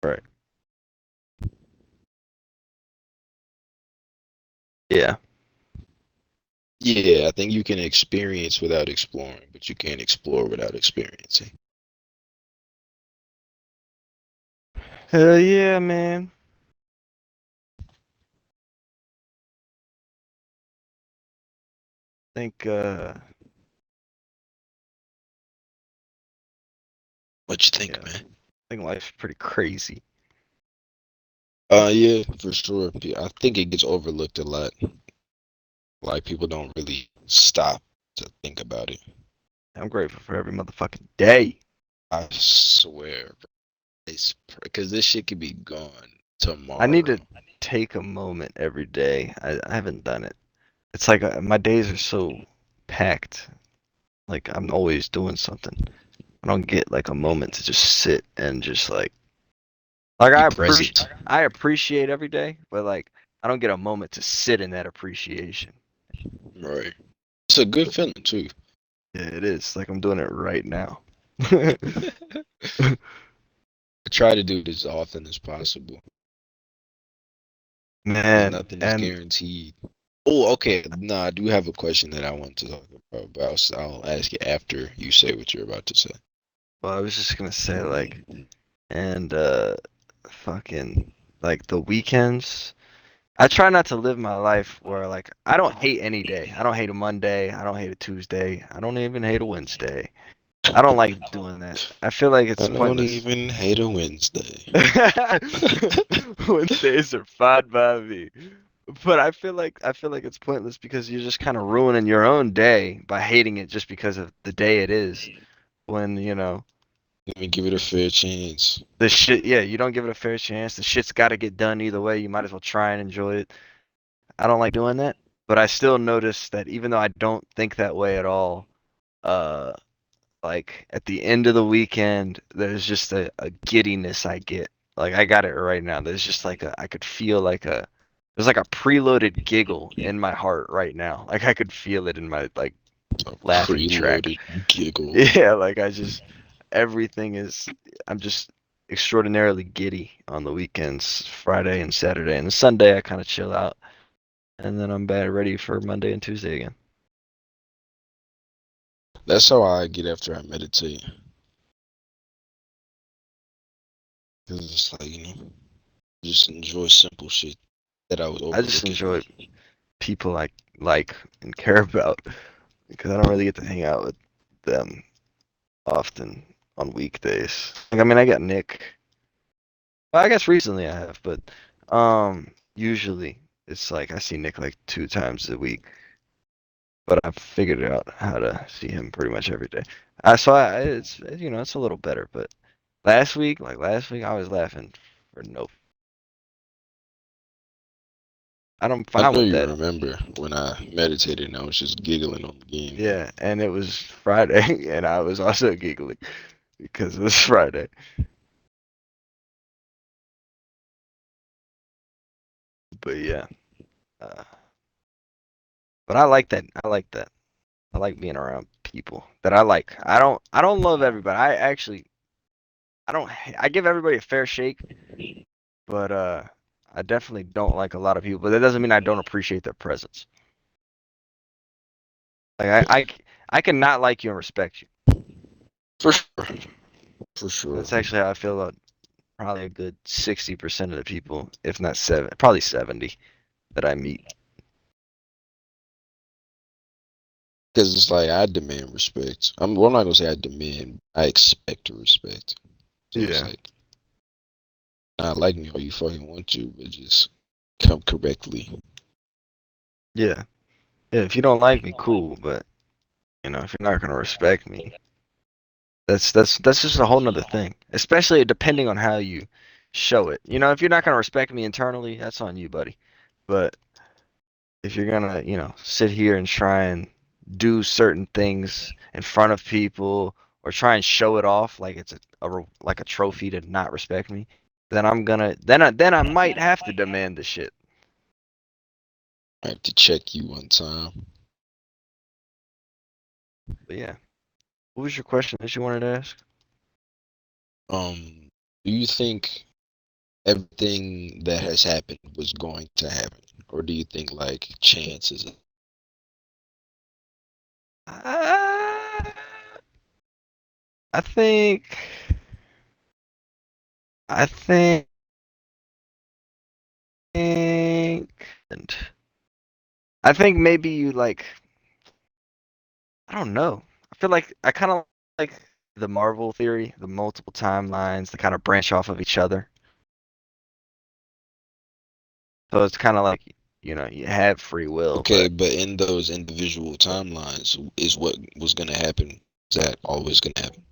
right. Yeah. Yeah, I think you can experience without exploring, but you can't explore without experiencing. Hell yeah, man. Think, What you think, yeah, man? I think life's pretty crazy. Yeah, for sure. Yeah, I think it gets overlooked a lot. Like people don't really stop to think about it. I'm grateful for every motherfucking day. I swear, bro. It's because this shit could be gone I need to tomorrow. take a moment every day. I haven't done it. It's like my days are so packed. Like I'm always doing something. I don't get like a moment to just sit and just like Be present. I appreciate every day, but like I don't get a moment to sit in that appreciation. Right. It's a good feeling too. Yeah, it is. Like I'm doing it right now. I try to do it as often as possible because Man, nothing is and guaranteed. Oh, okay. No, I do have a question that I want to talk about, but I'll ask you after you say what you're about to say. well, I was just gonna say like and fucking like the weekends. I try not to live my life where like I don't hate any day. I don't hate a Monday. I don't hate a Tuesday. I don't even hate a Wednesday. I don't like doing that. I feel like I it's don't pointless. even hate a Wednesday. Wednesdays are fine by me. But I feel like it's pointless because you're just kind of ruining your own day by hating it just because of the day it is. When, Let me give it a fair chance. the shit, yeah, you don't give it a fair chance. The shit's got to get done either way. You might as well try and enjoy it. I don't like doing that, but I still notice that even though I don't think that way at all, uh, like at the end of the weekend, there's just a giddiness I get. Like I got it right now. There's just like I could feel there's like a preloaded giggle in my heart right now. Like I could feel it in my like A laughing track. preloaded giggle. Yeah, like everything is, I'm just extraordinarily giddy on the weekends, Friday and Saturday. And Sunday I kind of chill out. And then I'm bad ready for Monday and Tuesday again. That's how I get after I meditate. Cause it's like, just enjoy simple shit that I was I just overlooking. enjoy people I like and care about because I don't really get to hang out with them often on weekdays. Like, I mean, I got Nick. Well, I guess recently I have, but usually it's like I see Nick like 2 times a week. But I've figured out how to see him pretty much every day. It's it's a little better. But last week I was laughing for no. I'm I fine know with you that. remember when I meditated and I was just giggling on the game. Yeah, and it was Friday, and I was also giggling because it was Friday. But yeah, uh, but I like that. I like that. I like being around people that I like. I don't love everybody. I actually I don't. I give everybody a fair shake, but I definitely don't like a lot of people. But that doesn't mean I don't appreciate their presence. Like I can not like you and respect you. For sure. For sure. That's actually how I feel about probably a good 60% of the people, if not seven, probably 70 that I meet. Because it's like I demand respect. I'm not gonna say I demand. I expect to respect. So it's Yeah. like not like me all you fucking want to, but just come correctly. Yeah. Yeah. If you don't like me, cool. But if you're not gonna respect me, that's just a whole nother thing. Especially depending on how you show it. If you're not gonna respect me internally, that's on you, buddy. But if you're gonna, sit here and try and do certain things in front of people or try and show it off like it's like a trophy to not respect me, then I'm gonna then I might have to demand the shit. I have to check you one time. But yeah, what was your question that you wanted to ask? Do you think everything that has happened was going to happen, or do you think like chance is? Uh, I think I think and I think maybe you like I don't know. I feel like I kind of like the Marvel theory, the multiple timelines that kind of branch off of each other. So it's kind of like, you have free will, Okay, but but in those individual timelines, is what was gonna happen? Is that always gonna happen?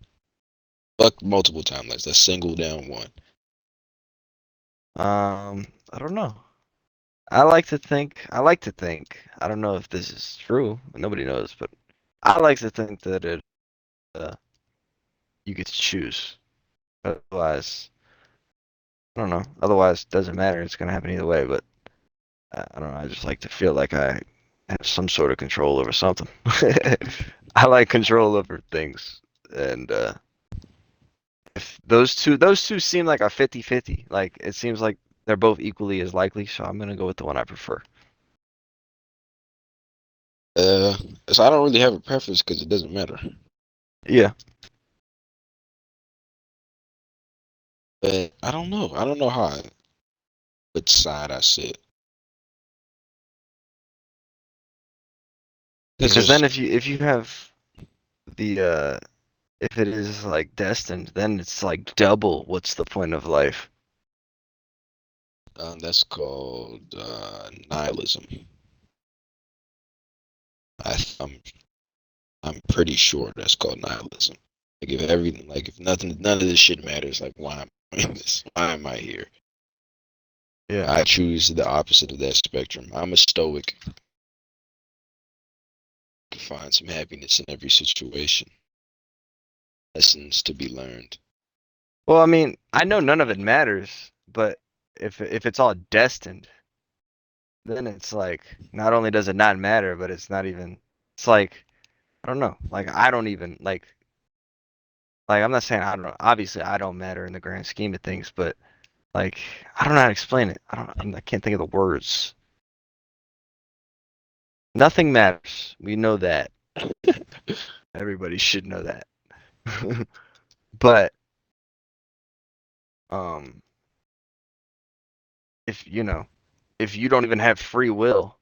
Fuck multiple timelines. Let's single down one. I don't know. I like to think. I don't know if this is true. Nobody knows, but I like to think that uh, you get to choose. Otherwise, I don't know. Otherwise, it doesn't matter. It's gonna happen either way, but I don't know. I just like to feel like I have some sort of control over something. I like control over things. And if those two seem like a 50-50. Like it seems like they're both equally as likely, so I'm gonna go with the one I prefer. Uh, so I don't really have a preference because it doesn't matter. Yeah, But I don't know. I don't know which side I sit. Because because then there's if you have the if it is like destined, then it's like double. What's the point of life? that's called nihilism. I'm pretty sure that's called nihilism. Like if everything, like if none of this shit matters, like why am I doing this? Why am I here? Yeah. I choose the opposite of that spectrum. I'm a stoic. Can find some happiness in every situation. Lessons to be learned. Well, I mean, I know none of it matters, but if it's all destined, then it's like not only does it not matter, but it's not even. It's like I don't know. Like I don't even like I'm not saying I don't know. Obviously, I don't matter in the grand scheme of things, but like I don't know how to explain it. I can't think of the words. Nothing matters. We know that. Everybody should know that. But um, if if you don't even have free will,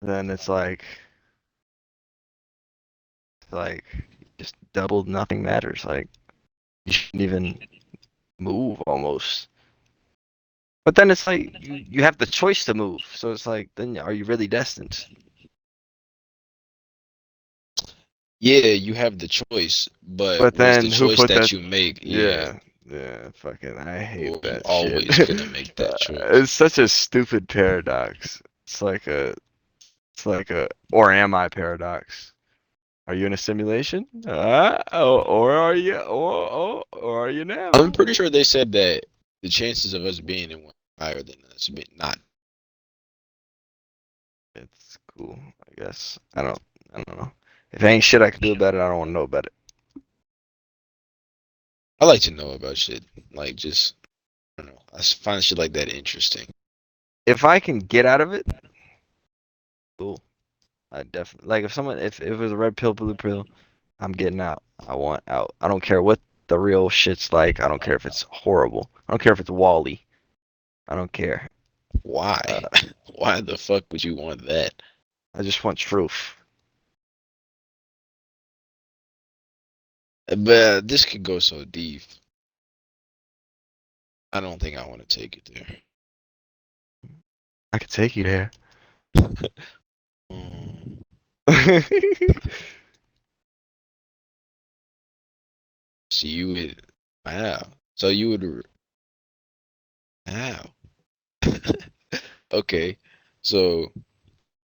then it's like just double nothing matters. Like you shouldn't even move almost. But then it's like you have the choice to move. So it's like then are you really destined? Yeah, you have the choice, but But was the then who choice put that that? you make? Yeah, Yeah. Yeah, fucking, I hate Oh, I'm that shit. always gonna make that choice. It's such a stupid paradox. It's like a, or am I paradox? Are you in a simulation? Or are you, or are you now? I'm pretty sure they said that the chances of us being in one are higher than us being not. It's cool, I guess. I don't know. If ain't shit I can do about it, I don't want to know about it. I like to know about shit. Like just I don't know. Find shit like that interesting. If I can get out of it, cool. I definitely like if it was a red pill, blue pill, I'm getting out. I want out. I don't care what the real shit's like. I don't care if it's horrible. I don't care if it's Wally. I don't care. Uh, Why? Why the fuck would you want that? I just want truth. But this could go so deep. I don't think I want to take it there. I could take you there. Um, so you would, wow. So you would, wow. Okay. So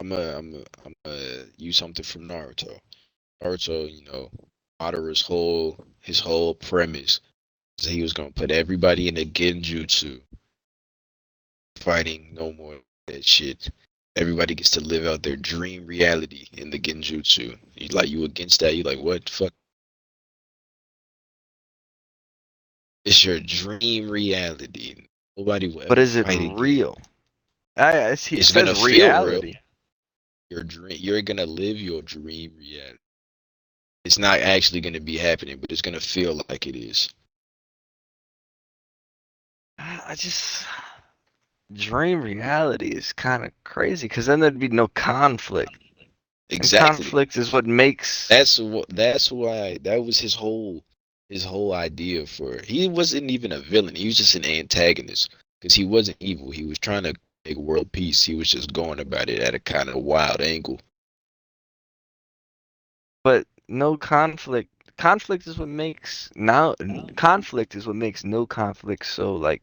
I'm gonna use something from Naruto. Naruto, Madara's whole premise is that he was gonna put everybody in a genjutsu, fighting no more that shit. Everybody gets to live out their dream reality in the genjutsu. You against that? You like what? Fuck. It's your dream reality. Nobody will But ever is it fight again. real? I see. It It's says gonna feel real. reality. You're gonna live your dream reality. It's not actually gonna be happening, but it's gonna feel like it is. I just dream reality is kind of crazy because then there'd be no conflict, and Exactly. conflict is what makes. That's why that was his whole idea for he wasn't even a villain. He was just an antagonist because he wasn't evil. He was trying to make world peace. He was just going about it at a kind of wild angle. But no conflict. Conflict is what makes now. Conflict is what makes no conflict so like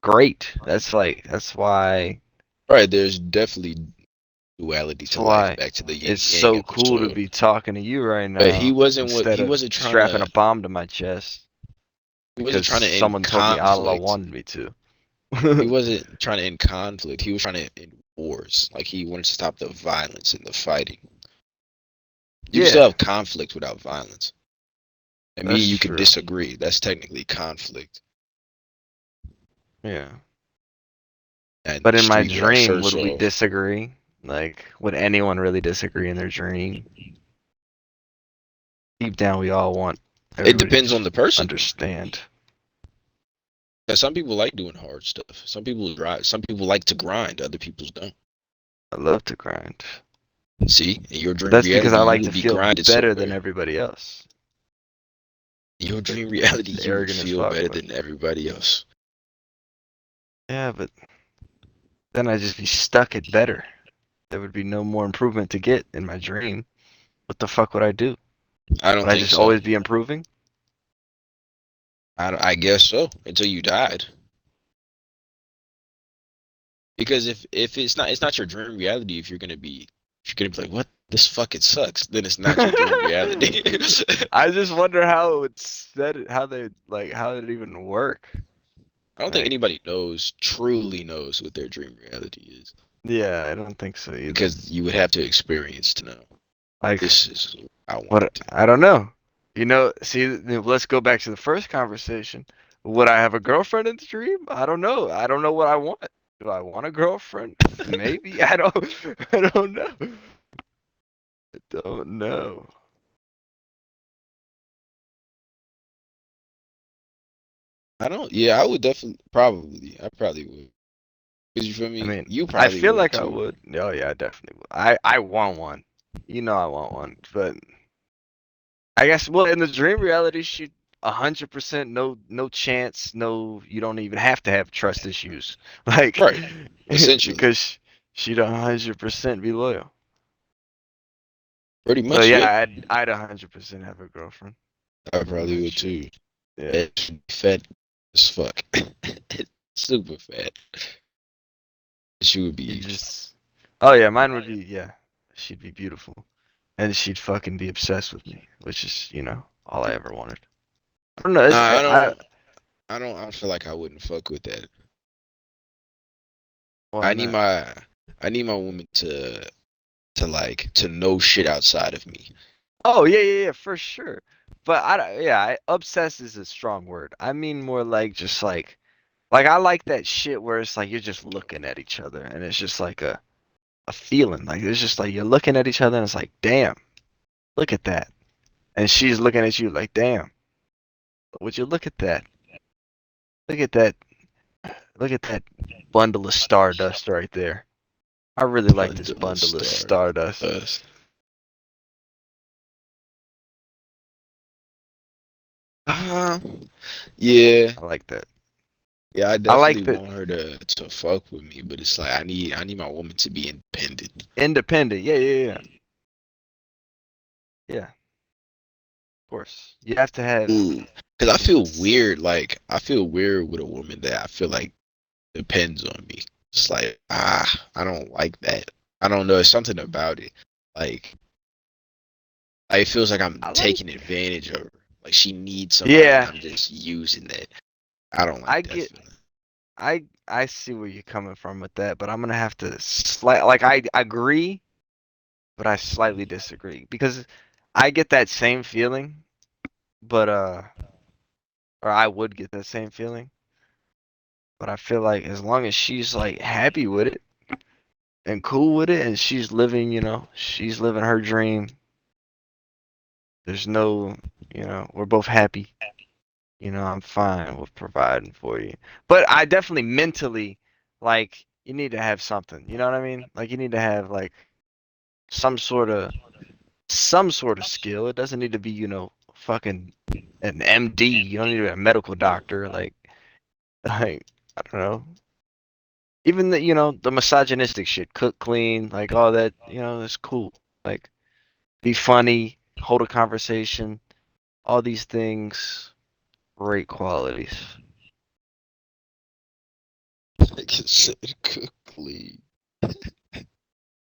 great. That's why. Right, there's definitely duality That's to life, why back to the it's yin yang so cool to episode. be talking to you right But now instead he of wasn't trying strapping a to bomb to my chest he wasn't because trying to end someone told me Allah conflict. wanted me to. He wasn't trying to end conflict. He was trying to end wars. Like he wanted to stop the violence and the fighting. You can still Yeah, have conflict without violence. And me that's and you could true. disagree. That's technically conflict. Yeah. And But the in my street without dream, would shirts we off. disagree? Like, would anyone really disagree in their dream? Deep down, we all want It everybody to depends on just the person. understand. Yeah, some people like doing hard stuff. Some people drive. Some people like to grind. Other people don't. I love to grind. See, in your But dream that's because I reality, you like would to be feel grinded better than somewhere. everybody else. In your dream reality, It's you would arrogant as feel fuck, better but than everybody else. yeah, but then I'd just be stuck at better. There would be no more improvement to get in my dream. What the fuck would I do? I Would don't I think just so. always be improving? I guess so until you died. Because if it's not your dream reality, if you're gonna be like, what, this fucking sucks, then it's not your dream reality. I just wonder how it would set it, how they like how it even work. I don't think Like, anybody truly knows what their dream reality is. yeah, I don't think so either. Because you would have to experience to know. Like, This is what I want what? it to I don't know. See, let's go back to the first conversation. Would I have a girlfriend in the dream? I don't know. I don't know what I want. Do I want a girlfriend? Maybe. I don't. I don't know. I don't know. I don't yeah, I would definitely I probably would. Because you feel I me? mean, You I probably feel would like I too. would. Oh yeah, I definitely would. I want one. I want one. But I guess well, in the dream reality, she 100% no chance, no, you don't even have to have trust issues. Like Right. Essentially. because she'd 100% be loyal. Pretty So much, yeah, yep. I'd 100% have a girlfriend. I Pretty probably would much. too. Yeah. It's fat as fuck. Super fat. She would You be. just. Oh yeah, mine would be yeah. She'd be beautiful, and she'd fucking be obsessed with me, which is all I ever wanted. I don't know. Nah, It's, I I don't. I don't feel like I wouldn't fuck with that. why I need not? my. I need my woman to like to know shit outside of me. Oh yeah, for sure. But obsessed is a strong word. I mean more like just like I like that shit where it's like you're just looking at each other and it's just like a feeling. Like it's just like you're looking at each other and it's like, damn, look at that. And she's looking at you like, damn, would you look at that? Look at that. Look at that bundle of stardust right there. I really like this Bundle of bundle of star stardust. dust. Uh, yeah, I like that. yeah. I I like definitely that want her to fuck with me, but it's like I need my woman to be independent. independent. Yeah, of course. You have to have Ooh, because I feel weird. Like I feel weird with a woman that I feel like depends on me. It's like I don't like that. I don't know. It's something about it. Like it feels like I'm I like taking advantage of her. Like she needs somebody, and yeah, I'm just using that. I don't I like that get feeling. I see where you're coming from with that, but I'm gonna have to I agree, but I slightly disagree because I get that same feeling, but or I would get that same feeling, but I feel like as long as she's like happy with it and cool with it and she's living, she's living her dream. There's no, we're both happy. I'm fine with providing for you. But I definitely mentally like you need to have something. You know what I mean? Like you need to have like some sort of some sort of skill. It doesn't need to be, fucking an MD. You don't need to be a medical doctor. Like I don't know. Even the misogynistic shit, cook clean, like all that, that's cool. Like be funny, hold a conversation, all these things, great qualities. Like I said, quickly.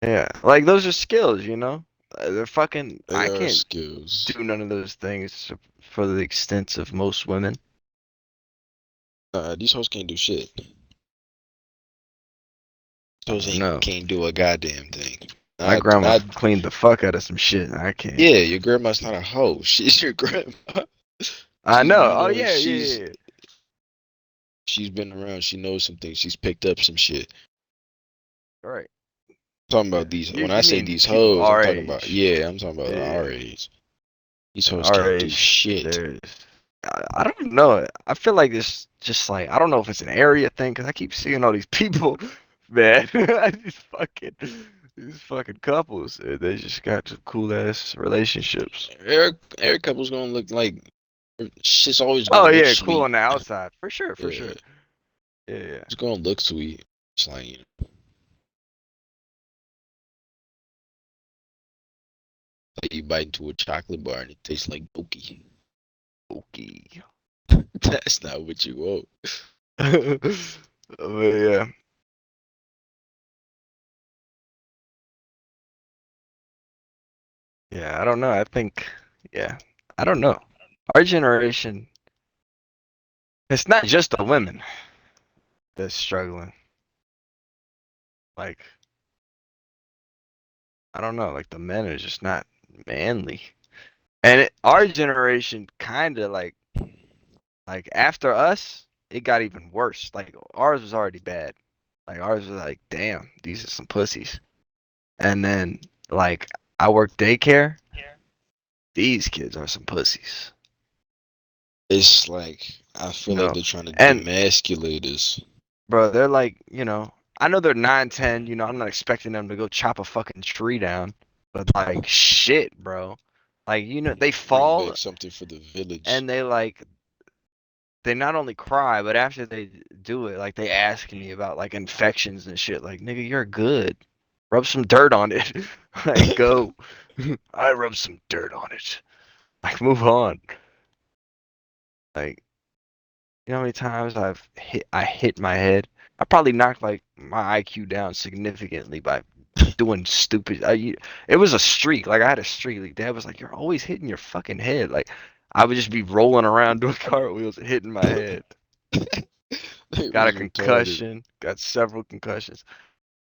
Yeah, like those are skills, They're fucking. They I are can't skills. do none of those things for the extent of most women. These hoes can't do shit. These I hoes don't ain't know. can't do a goddamn thing. My Not grandma not. cleaned the fuck out of some shit, and I can't. Yeah, your grandma's not a hoe. She's your grandma. I She's know. you Oh know yeah, she's yeah, yeah. she's been around. She knows some things. She's picked up some shit. All right. Talking Yeah. about these. You When I you say mean these people hoes, I'm our talking about age? yeah. I'm talking about Yeah. our age. These hoes Our can't do age. shit. There's. I don't know. I feel like it's just like I don't know if it's an area thing because I keep seeing all these people, man. These fucking couples. They just got some cool ass relationships. Every couple's gonna look like shit's always gonna Oh look yeah, cool sweet. on the outside for sure, for Yeah, sure. Yeah. it's gonna look sweet. It's like like you bite into a chocolate bar and it tastes like Doki. Okay. That's not what you want. But yeah, yeah. I don't know. I think, yeah, I don't know. Our generation, it's not just the women that's struggling. Like, I don't know. Like the men are just not manly. And our generation kind of like after us, it got even worse. Like ours was already bad. Like ours was like, damn, these are some pussies. And then like I work daycare. These kids are some pussies. It's like I You feel like know. they're trying to And demasculate us. bro, they're like, I know they're 9, 10. I'm not expecting them to go chop a fucking tree down, but like shit, bro. Like, they Bring back fall something for the village. and they not only cry, but after they do it, like they ask me about like infections and shit. Like, nigga, you're good. Rub some dirt on it. Like, go. I rub some dirt on it. Like, move on. Like, you know how many times I hit my head? I probably knocked like my IQ down significantly by doing stupid. It was a streak. Like I had a streak. Like, Dad was like, "You're always hitting your fucking head." Like I would just be rolling around doing cartwheels, and hitting my head. It Got a was retarded. concussion. Got several concussions.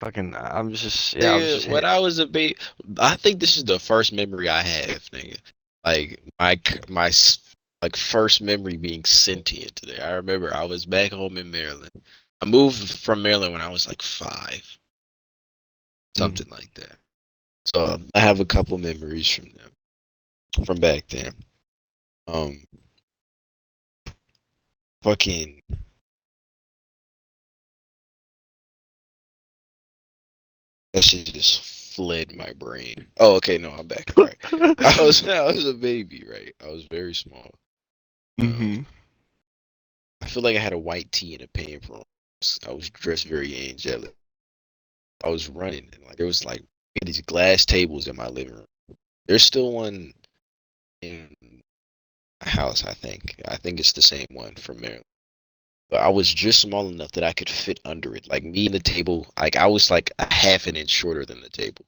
Fucking, I'm just yeah. I was Nigga, just when hit. I was a baby, I think this is the first memory I have, nigga. Like like first memory being sentient today. I remember I was back home in Maryland. I moved from Maryland when I was like 5, Mm. something like that. So I have a couple memories from back then. Um, fucking that shit just fled my brain. Oh, okay, no, I'm back. All right. I was a baby, right? I was very small. Um, hmm I feel like I had a white tee and a pants. I was dressed very angelic. I was running, and like there was like these glass tables in my living room. There's still one in my house, I think. I think it's the same one from Maryland. But I was just small enough that I could fit under it. Like me and the table, like I was like a half an inch shorter than the table.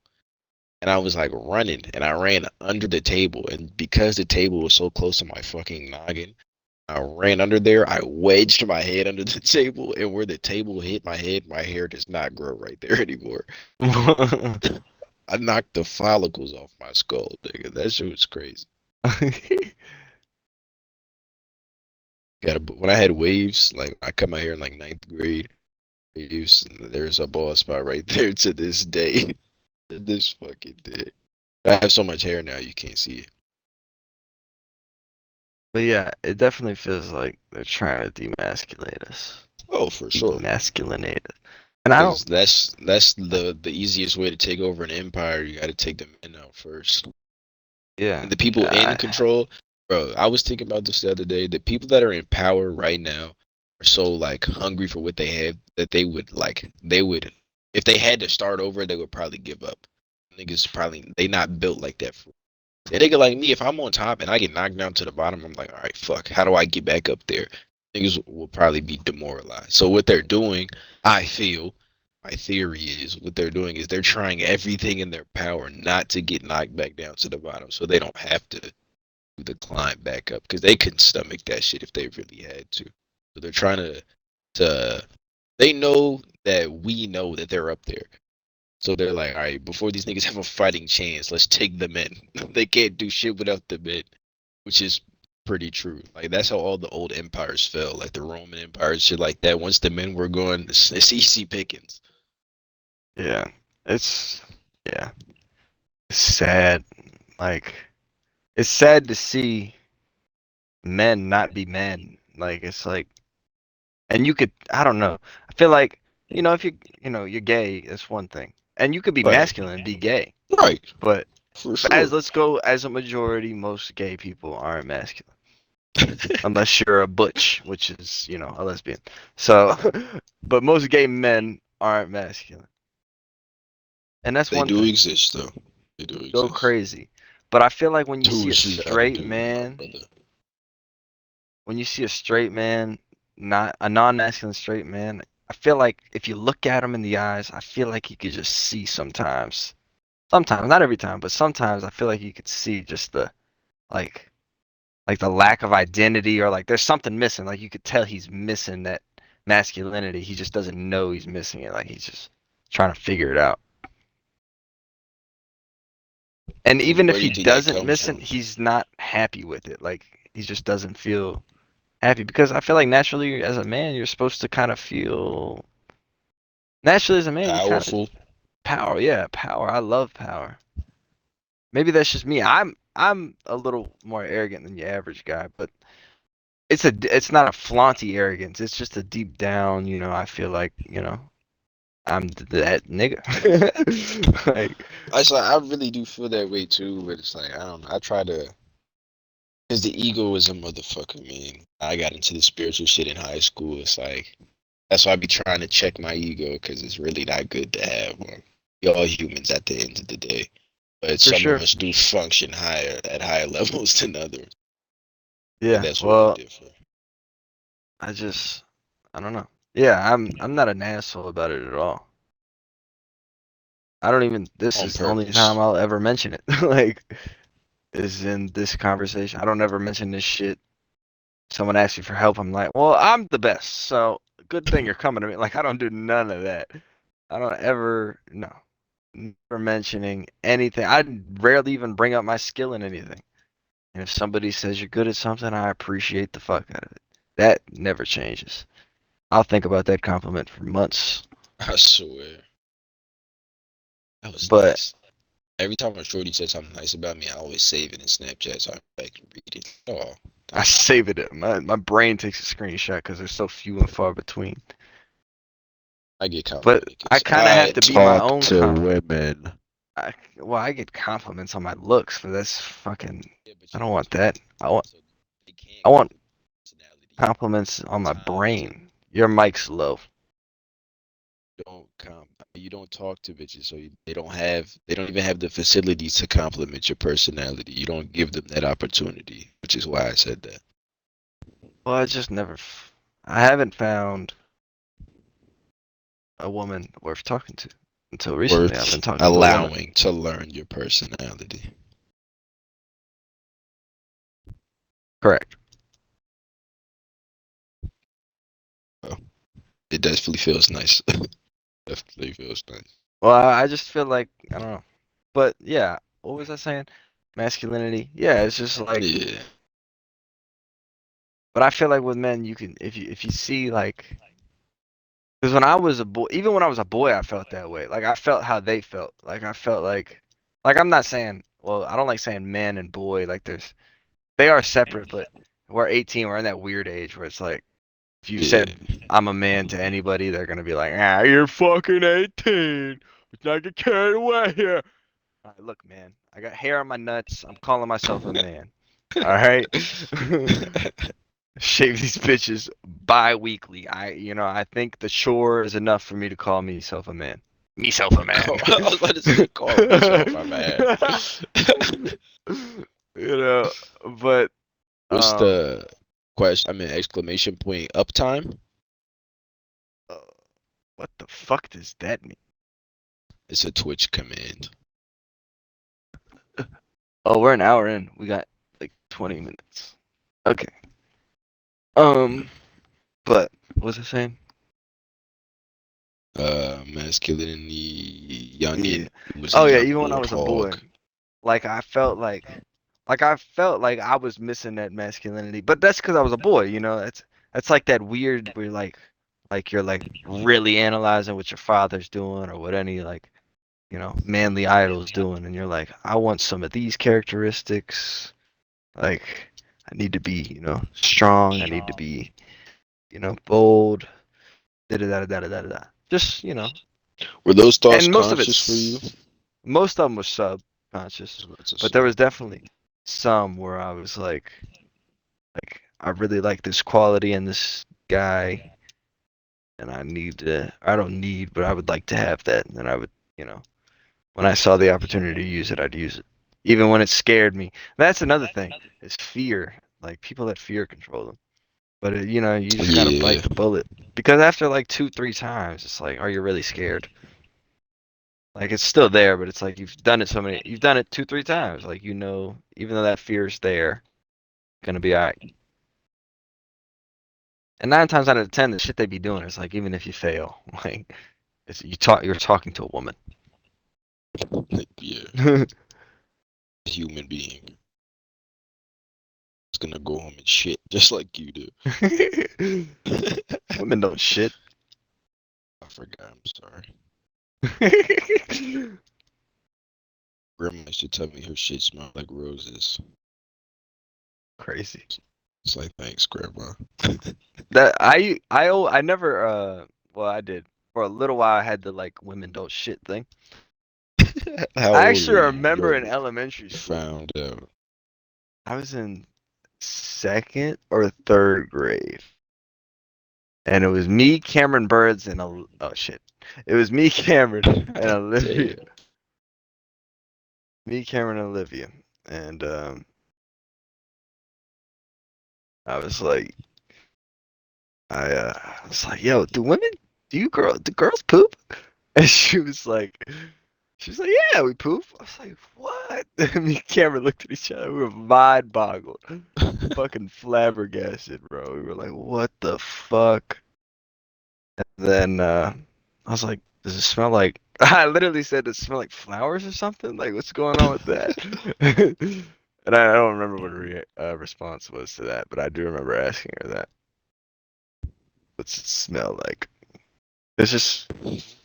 And I was like running, and I ran under the table. And because the table was so close to my fucking noggin, I ran under there. I wedged my head under the table, and where the table hit my head, my hair does not grow right there anymore. I knocked the follicles off my skull, nigga. That shit was crazy. When I had waves, like I cut my hair in like ninth grade, waves. There's a bald spot right there to this day. To this fucking day. I have so much hair now, you can't see it. But yeah, it definitely feels like they're trying to demasculate us, Oh, for sure. demasculinate us. And I don't, Because that's the easiest way to take over an empire. You got to take the men out first. yeah, And the people in control, bro. I was thinking about this the other day. The people that are in power right now are so like hungry for what they have that they would if they had to start over, they would probably give up. Niggas probably they not built like that. A nigga like me, if I'm on top and I get knocked down to the bottom, I'm like, all right, fuck. How do I get back up there? Niggas will probably be demoralized. So what they're doing, I feel, my theory is what they're doing is they're trying everything in their power not to get knocked back down to the bottom, so they don't have to do the climb back up because they couldn't stomach that shit if they really had to. So they're trying to. They know that we know that they're up there. So they're like, all right, before these niggas have a fighting chance, let's take the men. They can't do shit without the men, which is pretty true. Like that's how all the old empires fell, like the Roman Empire, shit like that. Once the men were gone, it's easy pickings. yeah, it's yeah, it's sad. Like it's sad to see men not be men. Like it's like, and you could, I don't know. I feel like if you're gay, that's one thing, and you could be Right, masculine and be gay, right, but for as sure. let's go as a majority, most gay people aren't masculine unless you're a butch, which is a lesbian. So, but most gay men aren't masculine, and that's They one do thing. exist, though. They do Go exist. crazy. But I feel like when you Do see a what you gotta straight do, my man, brother. when you see a straight man, not a non-masculine straight man, I feel like if you look at him in the eyes, I feel like you could just see sometimes. Sometimes, not every time, but sometimes I feel like you could see just the like like the lack of identity or like there's something missing. Like you could tell he's missing that masculinity. He just doesn't know he's missing it. Like he's just trying to figure it out. And even if Where do he you think that doesn't comes miss it, from? he's not happy with it. Like he just doesn't feel happy because I feel like naturally as a man you're supposed to kind of feel naturally as a man you kind of Powerful. power. Yeah, power. I love power. Maybe that's just me. I'm a little more arrogant than your average guy, but it's not a flaunty arrogance. It's just a deep down, I feel like, I'm that nigga. Like I really do feel that way too, but it's like I don't know. I try to, because the ego is a motherfucker, man. I got into the spiritual shit in high school. It's like that's why I be trying to check my ego because it's really not good to have one. We all humans at the end of the day, but for some of sure. us do function higher at higher levels than others, and Yeah. that's where we Well, differ. I don't know. Yeah, I'm not an asshole about it at all. I don't even. This On is the only time purpose. I'll ever mention it. Like, is in this conversation. I don't ever mention this shit. Someone asks me for help, I'm like, well, I'm the best, so good thing you're coming to me. Like, I don't do none of that. I don't ever, no, never mentioning anything. I rarely even bring up my skill in anything. And if somebody says you're good at something, I appreciate the fuck out of it. That never changes. I'll think about that compliment for months. I swear. That was But nice. Every time a shorty says something nice about me, I always save it in Snapchat so I can read it. Oh, I that's save it. My brain takes a screenshot because they're so few and far between. I get But complimented I because kind of have I to be my talk own to compliment. women. Well, I get compliments on my looks, but that's fucking. Yeah, but I you don't don't want talk that. to women, so they can't I want compliment personality compliments on my times. brain. Your mic's low. Don't you don't talk to bitches, so they don't even have the facilities to compliment your personality. You don't give them that opportunity, which is why I said that. Well, I just never. I haven't found a woman worth talking to until recently. I've been Worth talking to women. allowing to learn your personality. Correct. So it definitely feels nice. Definitely feels nice. Well, I just feel like I don't know. But yeah, what was I saying? Masculinity. Yeah, it's just like. Yeah. But I feel like with men, you can if you see like. Because when I was a boy, even when I was a boy, I felt that way. Like I felt how they felt. Like I felt like I'm not saying. Well, I don't like saying man and boy. Like they are separate, but we're 18. We're in that weird age where it's like if you Yeah. said I'm a man to anybody, they're gonna be like, ah, you're fucking 18. Let's not get carried away here. All right, look, man, I got hair on my nuts. I'm calling myself a man. All right. Shave these bitches bi-weekly. I think the shore is enough for me to call myself a man. Myself a man. I was about to say call myself my man. you know, but What's um, the question? I mean, exclamation point uptime? uh, what the fuck does that mean? It's a Twitch command. Oh, we're an hour in. We got like 20 minutes. Okay. But what was I saying? Masculinity, Yeah. youngin. It was a Oh yeah, young even when I was a boy, warthog. like I felt like I was missing that masculinity. But that's because I was a boy, you know. That's like that weird where like you're like really analyzing what your father's doing or what any like, manly idol's doing, and you're like, I want some of these characteristics. Like I need to be, strong. I need to be, bold. Da da da da da da da. Just, Were those thoughts and most of conscious for you? it's most of them was I subconscious, was about to but there say. was definitely some where I was like I really like this quality in this guy, and I don't need, but I would like to have that, and then I would, you know, when I saw the opportunity to use it, I'd use it, even when it scared me. That's another thing is fear. Like people let fear control them, but you just gotta Yeah. bite the bullet because after like two, three times, it's like, are you really scared? Like it's still there, but it's like you've done it two, three times. Like even though that fear's there, gonna be alright. And 9 times out of 10, the shit they be doing is like even if you fail, like you're talking to a woman. Yeah. A human being is gonna go home and shit just like you do. Women don't shit. I forgot. I'm sorry. Grandma used to tell me her shit smelled like roses. Crazy. It's like, thanks, Grandma. That I never well I did for a little while. I had the like women don't shit thing. How I old were actually you remember in when elementary you school. found out? I was in second or third grade, and it was me, Cameron Birds, and oh shit, it was me, Cameron, and Olivia. Damn. Me, Cameron, and Olivia, and I was like, I was like, yo, do girls poop? And she was like, yeah, we poop. I was like, what? And me and Cameron looked at each other. We were mind boggled, fucking flabbergasted, bro. We were like, what the fuck? Then I was like, does it smell like? I literally said, does it smell like flowers or something? Like, what's going on with that? And I don't remember what her response was to that, but I do remember asking her that. What's it smell like? It's just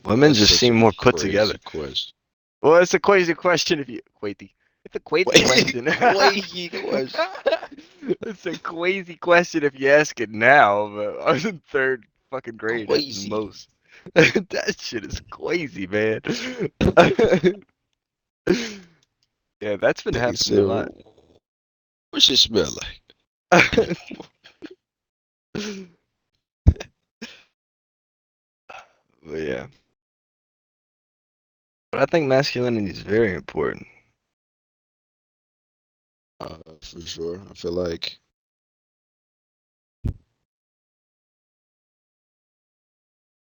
women That's just such seem a more put together. crazy question. Well, it's a crazy question if you quazy. It's a crazy question. Crazy question. It's a crazy question if you ask it now, but I was in third fucking grade at the Crazy. most. That shit is crazy, man. Yeah, that's been Nigga happening a said, lot. what's it smell like? But yeah, but I think masculinity is very important. For sure. I feel like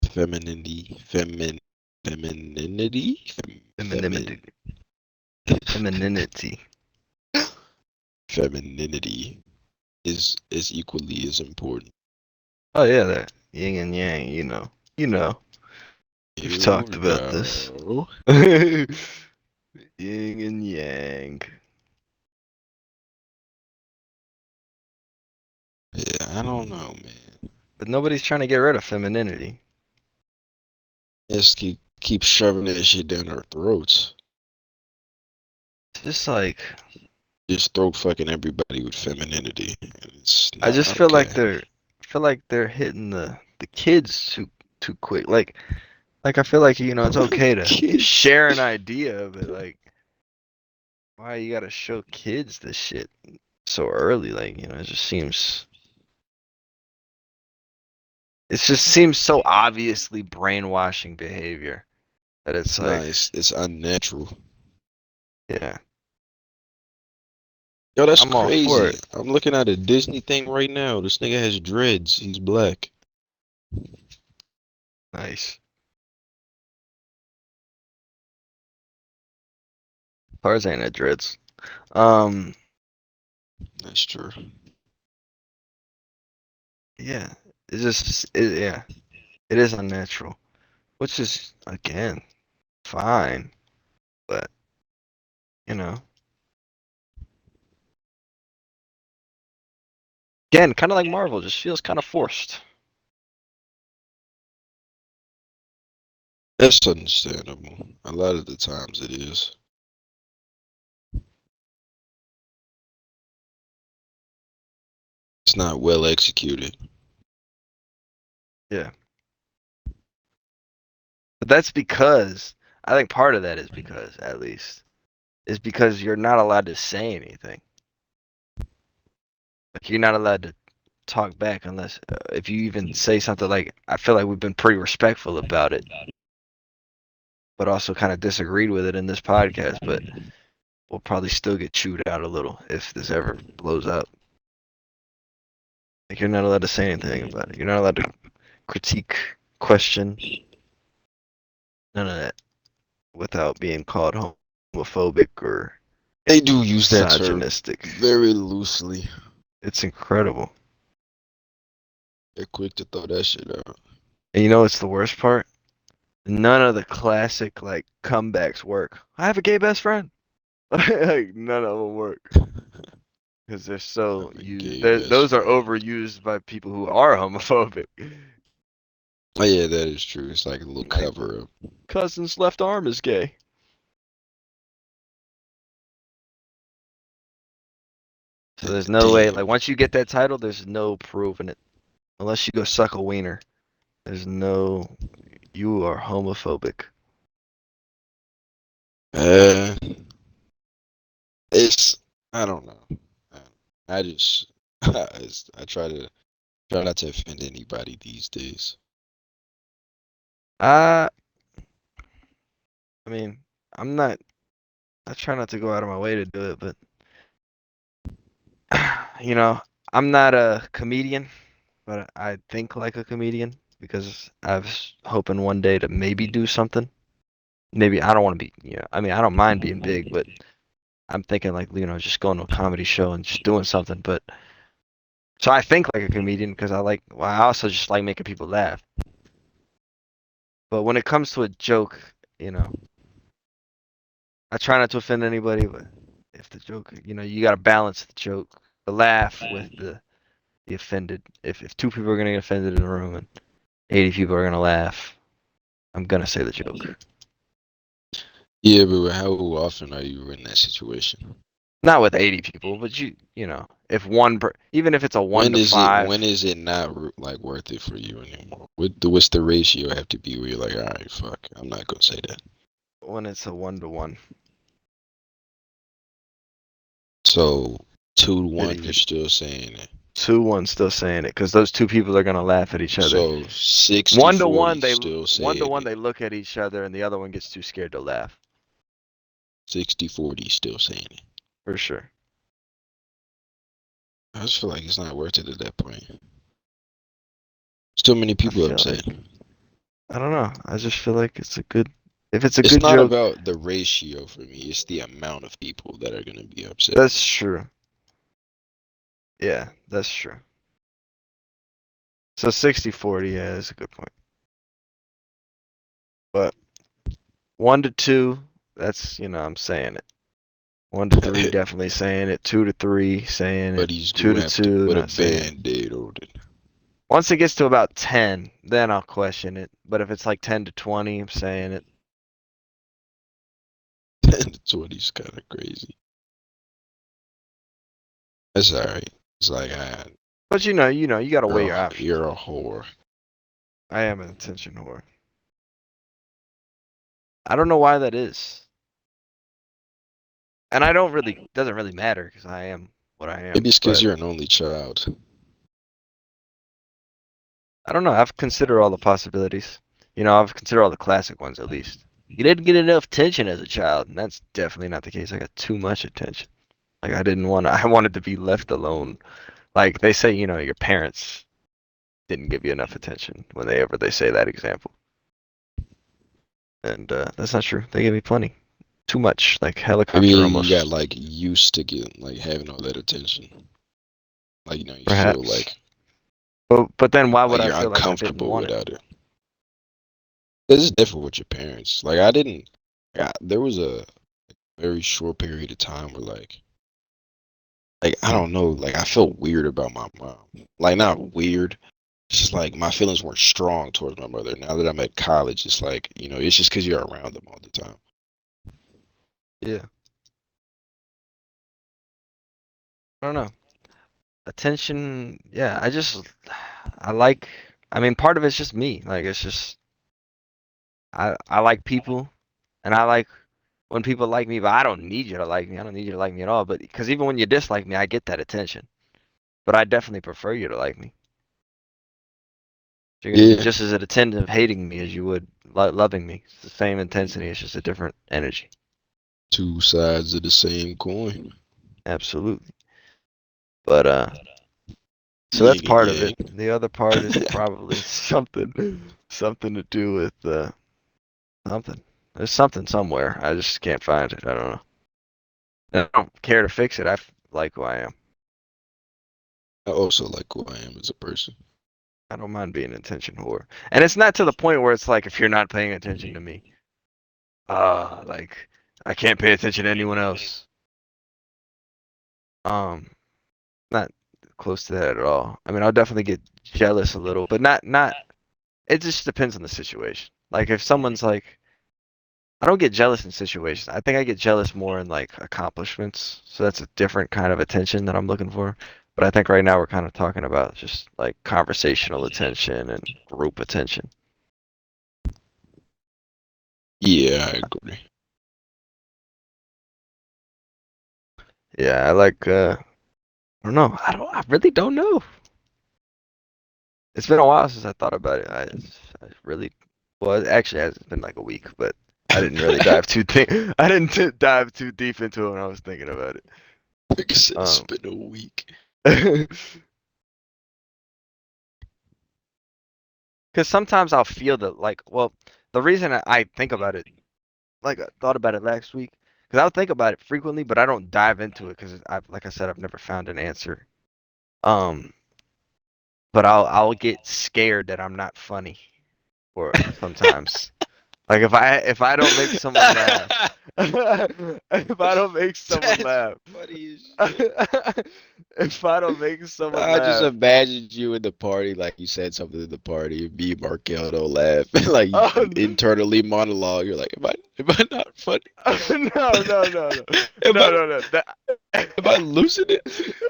femininity, femininity, Femininity. Femininity. femininity is equally as important. Oh yeah, that yin and yang. You know. We've You talked about this. know. Yin and yang. Yeah, I don't know, man. But nobody's trying to get rid of femininity. Just keep shoving that shit down our throats. It's just like Just throat fucking everybody with femininity. It's I not just okay. feel like they're hitting the kids too quick. Like I feel like it's okay to Kids. share an idea, but like why you gotta show kids this shit so early? Like it just seems so obviously brainwashing behavior that it's It's like nice. It's unnatural. yeah, Yo, that's I'm all for crazy. it. I'm looking at a Disney thing right now. This nigga has dreads. He's black. Nice. Tarzan had dreads. Um, That's true. yeah, yeah, it is unnatural, which is again fine, but you know, again, kind of like Marvel, just feels kind of forced. That's understandable. A lot of the times it is. It's not well executed. Yeah, but that's because I think part of that is because at least is because you're not allowed to say anything. Like you're not allowed to talk back unless if you even say something like I feel like we've been pretty respectful about it, but also kind of disagreed with it in this podcast, but we'll probably still get chewed out a little if this ever blows up. Like you're not allowed to say anything about it. You're not allowed to critique, question, none of that without being called homophobic or They do use that term misogynistic. very loosely. It's incredible. They're quick to throw that shit out. And you know what's the worst part? None of the classic like comebacks work. I have a gay best friend. Like none of them work because they're so I'm a used. gay best Those are friend. overused by people who are homophobic. Oh yeah, that is true. It's like a little Like cover up. cousin's left arm is gay. So there's no way. Damn. Like once you get that title, there's no proving it unless you go suck a wiener. There's no. You are homophobic. Uh, it's I don't know. I just I try not to offend anybody these days. I. I mean, I'm not. I try not to go out of my way to do it, but you know, I'm not a comedian. but I think like a comedian because I was hoping one day to maybe do something. Maybe I don't want to be, I mean, I don't mind being big, but I'm thinking like, just going to a comedy show and just doing something. But so I think like a comedian because well, I also just like making people laugh. But when it comes to a joke, you know, I try not to offend anybody, but if the joke, you got to balance the joke, the laugh with the offended. If two people are gonna get offended in a room and 80 people are gonna laugh, I'm gonna say the joke. Yeah, but how often are you in that situation? Not with 80 people, but if even if it's a one to When five, is it not like worth it for you anymore? What's the ratio have to be where you're like, all right, fuck, I'm not gonna say that. when it's a 1 to 1, So 2 to 1, you're 50-50. still saying it. 2-1 still saying it because those two people are gonna laugh at each other. So 60 One to 40, one, still one to saying one it. they look at each other and the other one gets too scared to laugh. 60 40, still saying it. For sure. I just feel like it's not worth it at that point. Still many I people feel upset. like I don't know. I just feel like if it's a It's good not joke, about the ratio for me. It's the amount of people that are gonna be upset. that's true. Yeah, that's true. So 60-40, yeah, that's a good point. But 1 to 2, that's, I'm saying it. 1 to 3, definitely saying it. 2 to 3, saying it. But he's Two gonna to have to two, put a not saying it. band-aid on it. Once it gets to about 10, then I'll question it. But if it's like 10 to 20, I'm saying it. 10 to 20 is kind of crazy. That's alright. It's like, But you gotta weigh your options. you're a whore. I am an attention whore. I don't know why that is. And I don't really, doesn't really matter because I am what I am. Maybe it's because But you're an only child. I don't know. I've considered all the possibilities. I've considered all the classic ones at least. You didn't get enough attention as a child, and that's definitely not the case. I got too much attention. Like I didn't want to, I wanted to be left alone. Like they say, your parents didn't give you enough attention whenever they say that example. And that's not true. They gave me plenty. Too much. Like Maybe helicopter you got almost. like used to getting like having all that attention. Like you feel Perhaps. But then why would like I you're feel like I didn't uncomfortable want it? without it. This is different with your parents. Like I didn't. There was a very short period of time where like I don't know. Like I felt weird about my mom. Like not weird. It's just like my feelings weren't strong towards my mother. Now that I'm at college, it's like it's just because you're around them all the time. Yeah. I don't know. Attention, yeah, I like, I mean, part of it's just me. Like, it's just, I like people, and I like when people like me, but I don't need you to like me. I don't need you to like me at all. But because even when you dislike me, I get that attention. But I definitely prefer you to like me. You're gonna be Yeah, just as attentive hating me as you would loving me. It's the same intensity. It's just a different energy. two sides of the same coin. Absolutely. But so that's Yin and part of yang. it. The other part is probably something to do with something. There's something somewhere. I just can't find it. I don't know. I don't care to fix it. Like who I am. I also like who I am as a person. I don't mind being an attention whore. And it's not to the point where it's like if you're not paying attention to me, like I can't pay attention to anyone else. Um, not close to that at all. I mean, I'll definitely get jealous a little, but not. It just depends on the situation. Like if someone's like, I don't get jealous in situations. I think I get jealous more in like accomplishments. So that's a different kind of attention that I'm looking for. But I think right now we're kind of talking about just like conversational attention and group attention. Yeah, I agree. Yeah, I like I don't know. I really don't know. It's been a while since I thought about it. I really well, it actually has been like a week, but I didn't really dive too deep. I didn't dive too deep into it when I was thinking about it. Like I said, it's Um been a week. Because sometimes I'll feel the like, well, the reason I think about it, like I thought about it last week, because I'll think about it frequently, but I don't dive into it because like I said, I've never found an answer. Um, but I'll get scared that I'm not funny, or sometimes. Like if I don't make someone laugh, if I don't make someone That's laugh, funny as shit. if I don't make someone I just laugh, imagined you in the party, like you said something in the party, and me and Markel don't laugh, like you oh internally monologue. You're like, am I not funny? no, no, no, no, Am no, I no, no. am I losing it?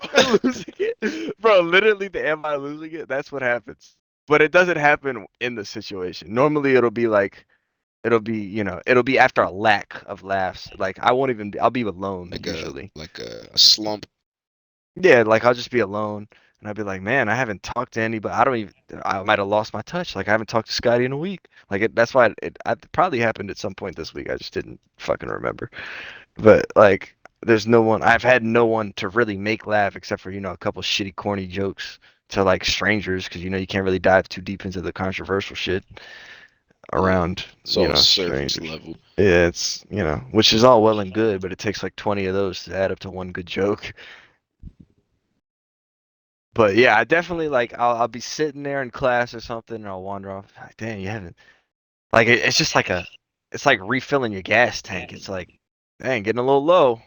Am I losing it? Bro, literally the am I losing it? That's what happens. But it doesn't happen in the situation. Normally it'll be like it'll be after a lack of laughs. Like I won't even I'll be alone Like a usually. a slump. Yeah, like I'll just be alone and I'll be like, "Man, I haven't talked to anybody. I don't even I might have lost my touch. Like I haven't talked to Scotty in a week." Like that's why it probably happened at some point this week. I just didn't fucking remember. But like, there's no one. I've had no one to really make laugh except for a couple shitty, corny jokes to like strangers because you can't really dive too deep into the controversial shit Yeah, around it's all surface strangers. level. Yeah, it's which is all well and good, but it takes like 20 of those to add up to one good joke. But yeah, I definitely like I'll be sitting there in class or something and I'll wander off. Like, dang, you haven't like it's just like it's like refilling your gas tank. It's like, dang, getting a little low.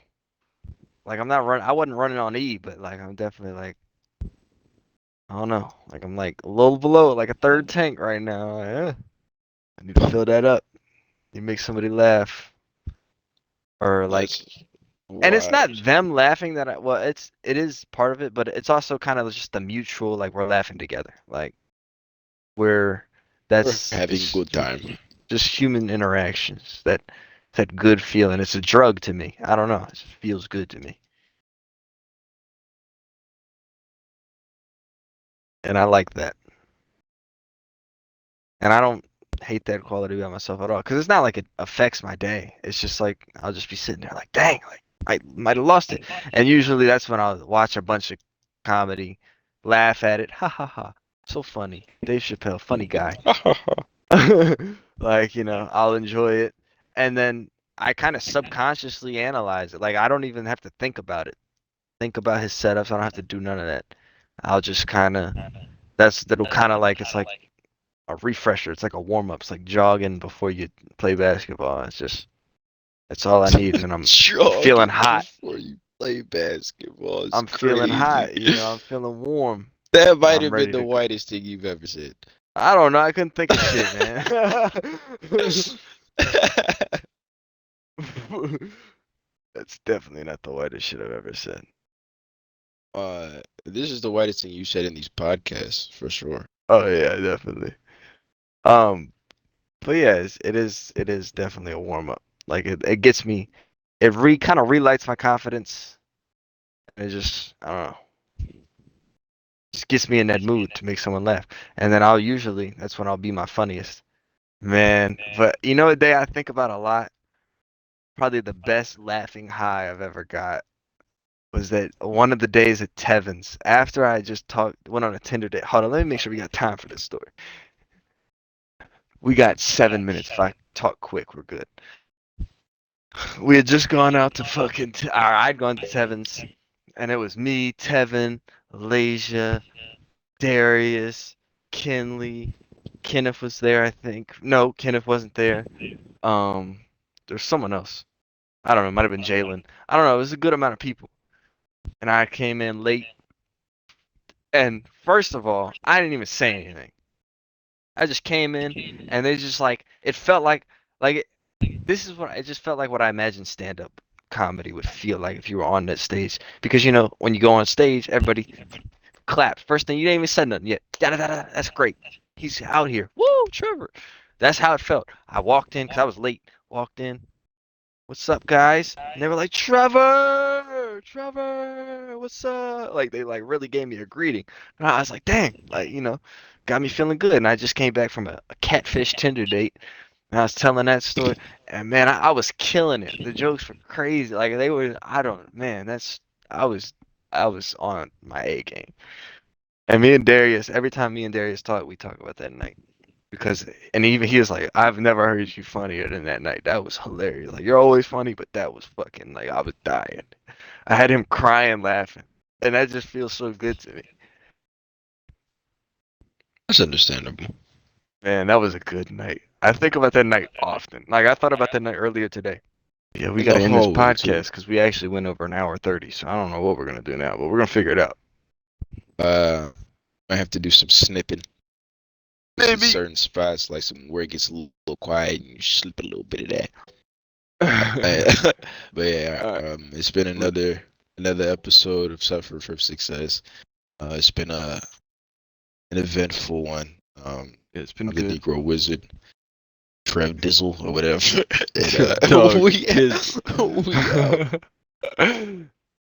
Like I wasn't running on E, but like I'm definitely like I don't know. Like I'm like a little below like a third tank right now. Yeah. I need to fill that up. You make somebody laugh. Or like That's and it's wild. not them laughing that well, it is part of it, but it's also kind of just the mutual like we're laughing together. Like we're We're that's having good time. just human interactions. That good feeling. It's a drug to me. I don't know. It just feels good to me. And I like that. And I don't hate that quality about myself at all because it's not like it affects my day. It's just like I'll just be sitting there like, dang, like I might have lost it. And usually that's when I'll watch a bunch of comedy, laugh at it, ha ha ha, so funny. Dave Chappelle, funny guy. Like I'll enjoy it, and then I kind of subconsciously analyze it. Like I don't even have to think about it. Think about his setups. I don't have to do none of that. I'll just kind of that'll kind of like it's like a refresher. It's like a warm up. It's like jogging before you play basketball. It's just that's all I need. And then I'm feeling Jogging hot. before you play basketball is I'm feeling crazy. hot. I'm feeling warm. That might I'm have been ready the to go. whitest thing you've ever said. I don't know. I couldn't think of shit, man. That's definitely not the whitest shit I've ever said. This is the whitest thing you said in these podcasts for sure. Oh yeah, definitely. Um, but yeah, it is definitely a warm up. Like it gets me, it kind of relights my confidence. And it just I don't know. Just gets me in that mood to make someone laugh. And then that's when I'll be my funniest. Man, but a day I think about a lot, probably the best laughing high I've ever got was that one of the days at Tevin's after I just went on a Tinder date. Hold on, let me make sure we got time for this story. We got 7 minutes. If I talk quick, we're good. We had just gone out to I'd gone to Tevin's, and it was me, Tevin, Alasia, Darius, Kinley, Kenneth was there, I think. No, Kenneth wasn't there. Um, there's someone else. I don't know. It might have been Jalen. I don't know. It was a good amount of people, and I came in late. And first of all, I didn't even say anything. I just came in, and they just like it felt like this is what it just felt like what I imagined stand-up comedy would feel like if you were on that stage. Because when you go on stage, everybody claps. First thing you didn't even said nothing yet. Da da da da. That's great. He's out here. Woo, Trevor. That's how it felt. I walked in because I was late. Walked in. What's up, guys? And they were like, Trevor, Trevor, what's up? Like they like really gave me a greeting, and I was like, dang, like got me feeling good. And I just came back from a catfish Tinder date, and I was telling that story, and man, I was killing it. The jokes were crazy. Like they were, I don't, man, I was, I was on my A game. And me and Darius, every time me and Darius talk, we talk about that night. because and even he was like, I've never heard you funnier than that night. That was hilarious. Like you're always funny, but that was fucking like I was dying. I had him crying laughing, and that just feels so good to me. That's understandable. Man, that was a good night. I think about that night often. Like I thought about that night earlier today. Yeah, we In got the to end this hallway too. podcast because we actually went over an hour 30. So I don't know what we're gonna do now, but we're gonna figure it out. I have to do some snipping. In Maybe. certain spots, like some where it gets a little quiet and you slip a little bit of that. All Uh, but yeah, right. it's been another episode of Suffer from Success. It's been an eventful one. It's been I'm the good. Negro Wizard, Trevdizzle or whatever. Dog, We kids. we out.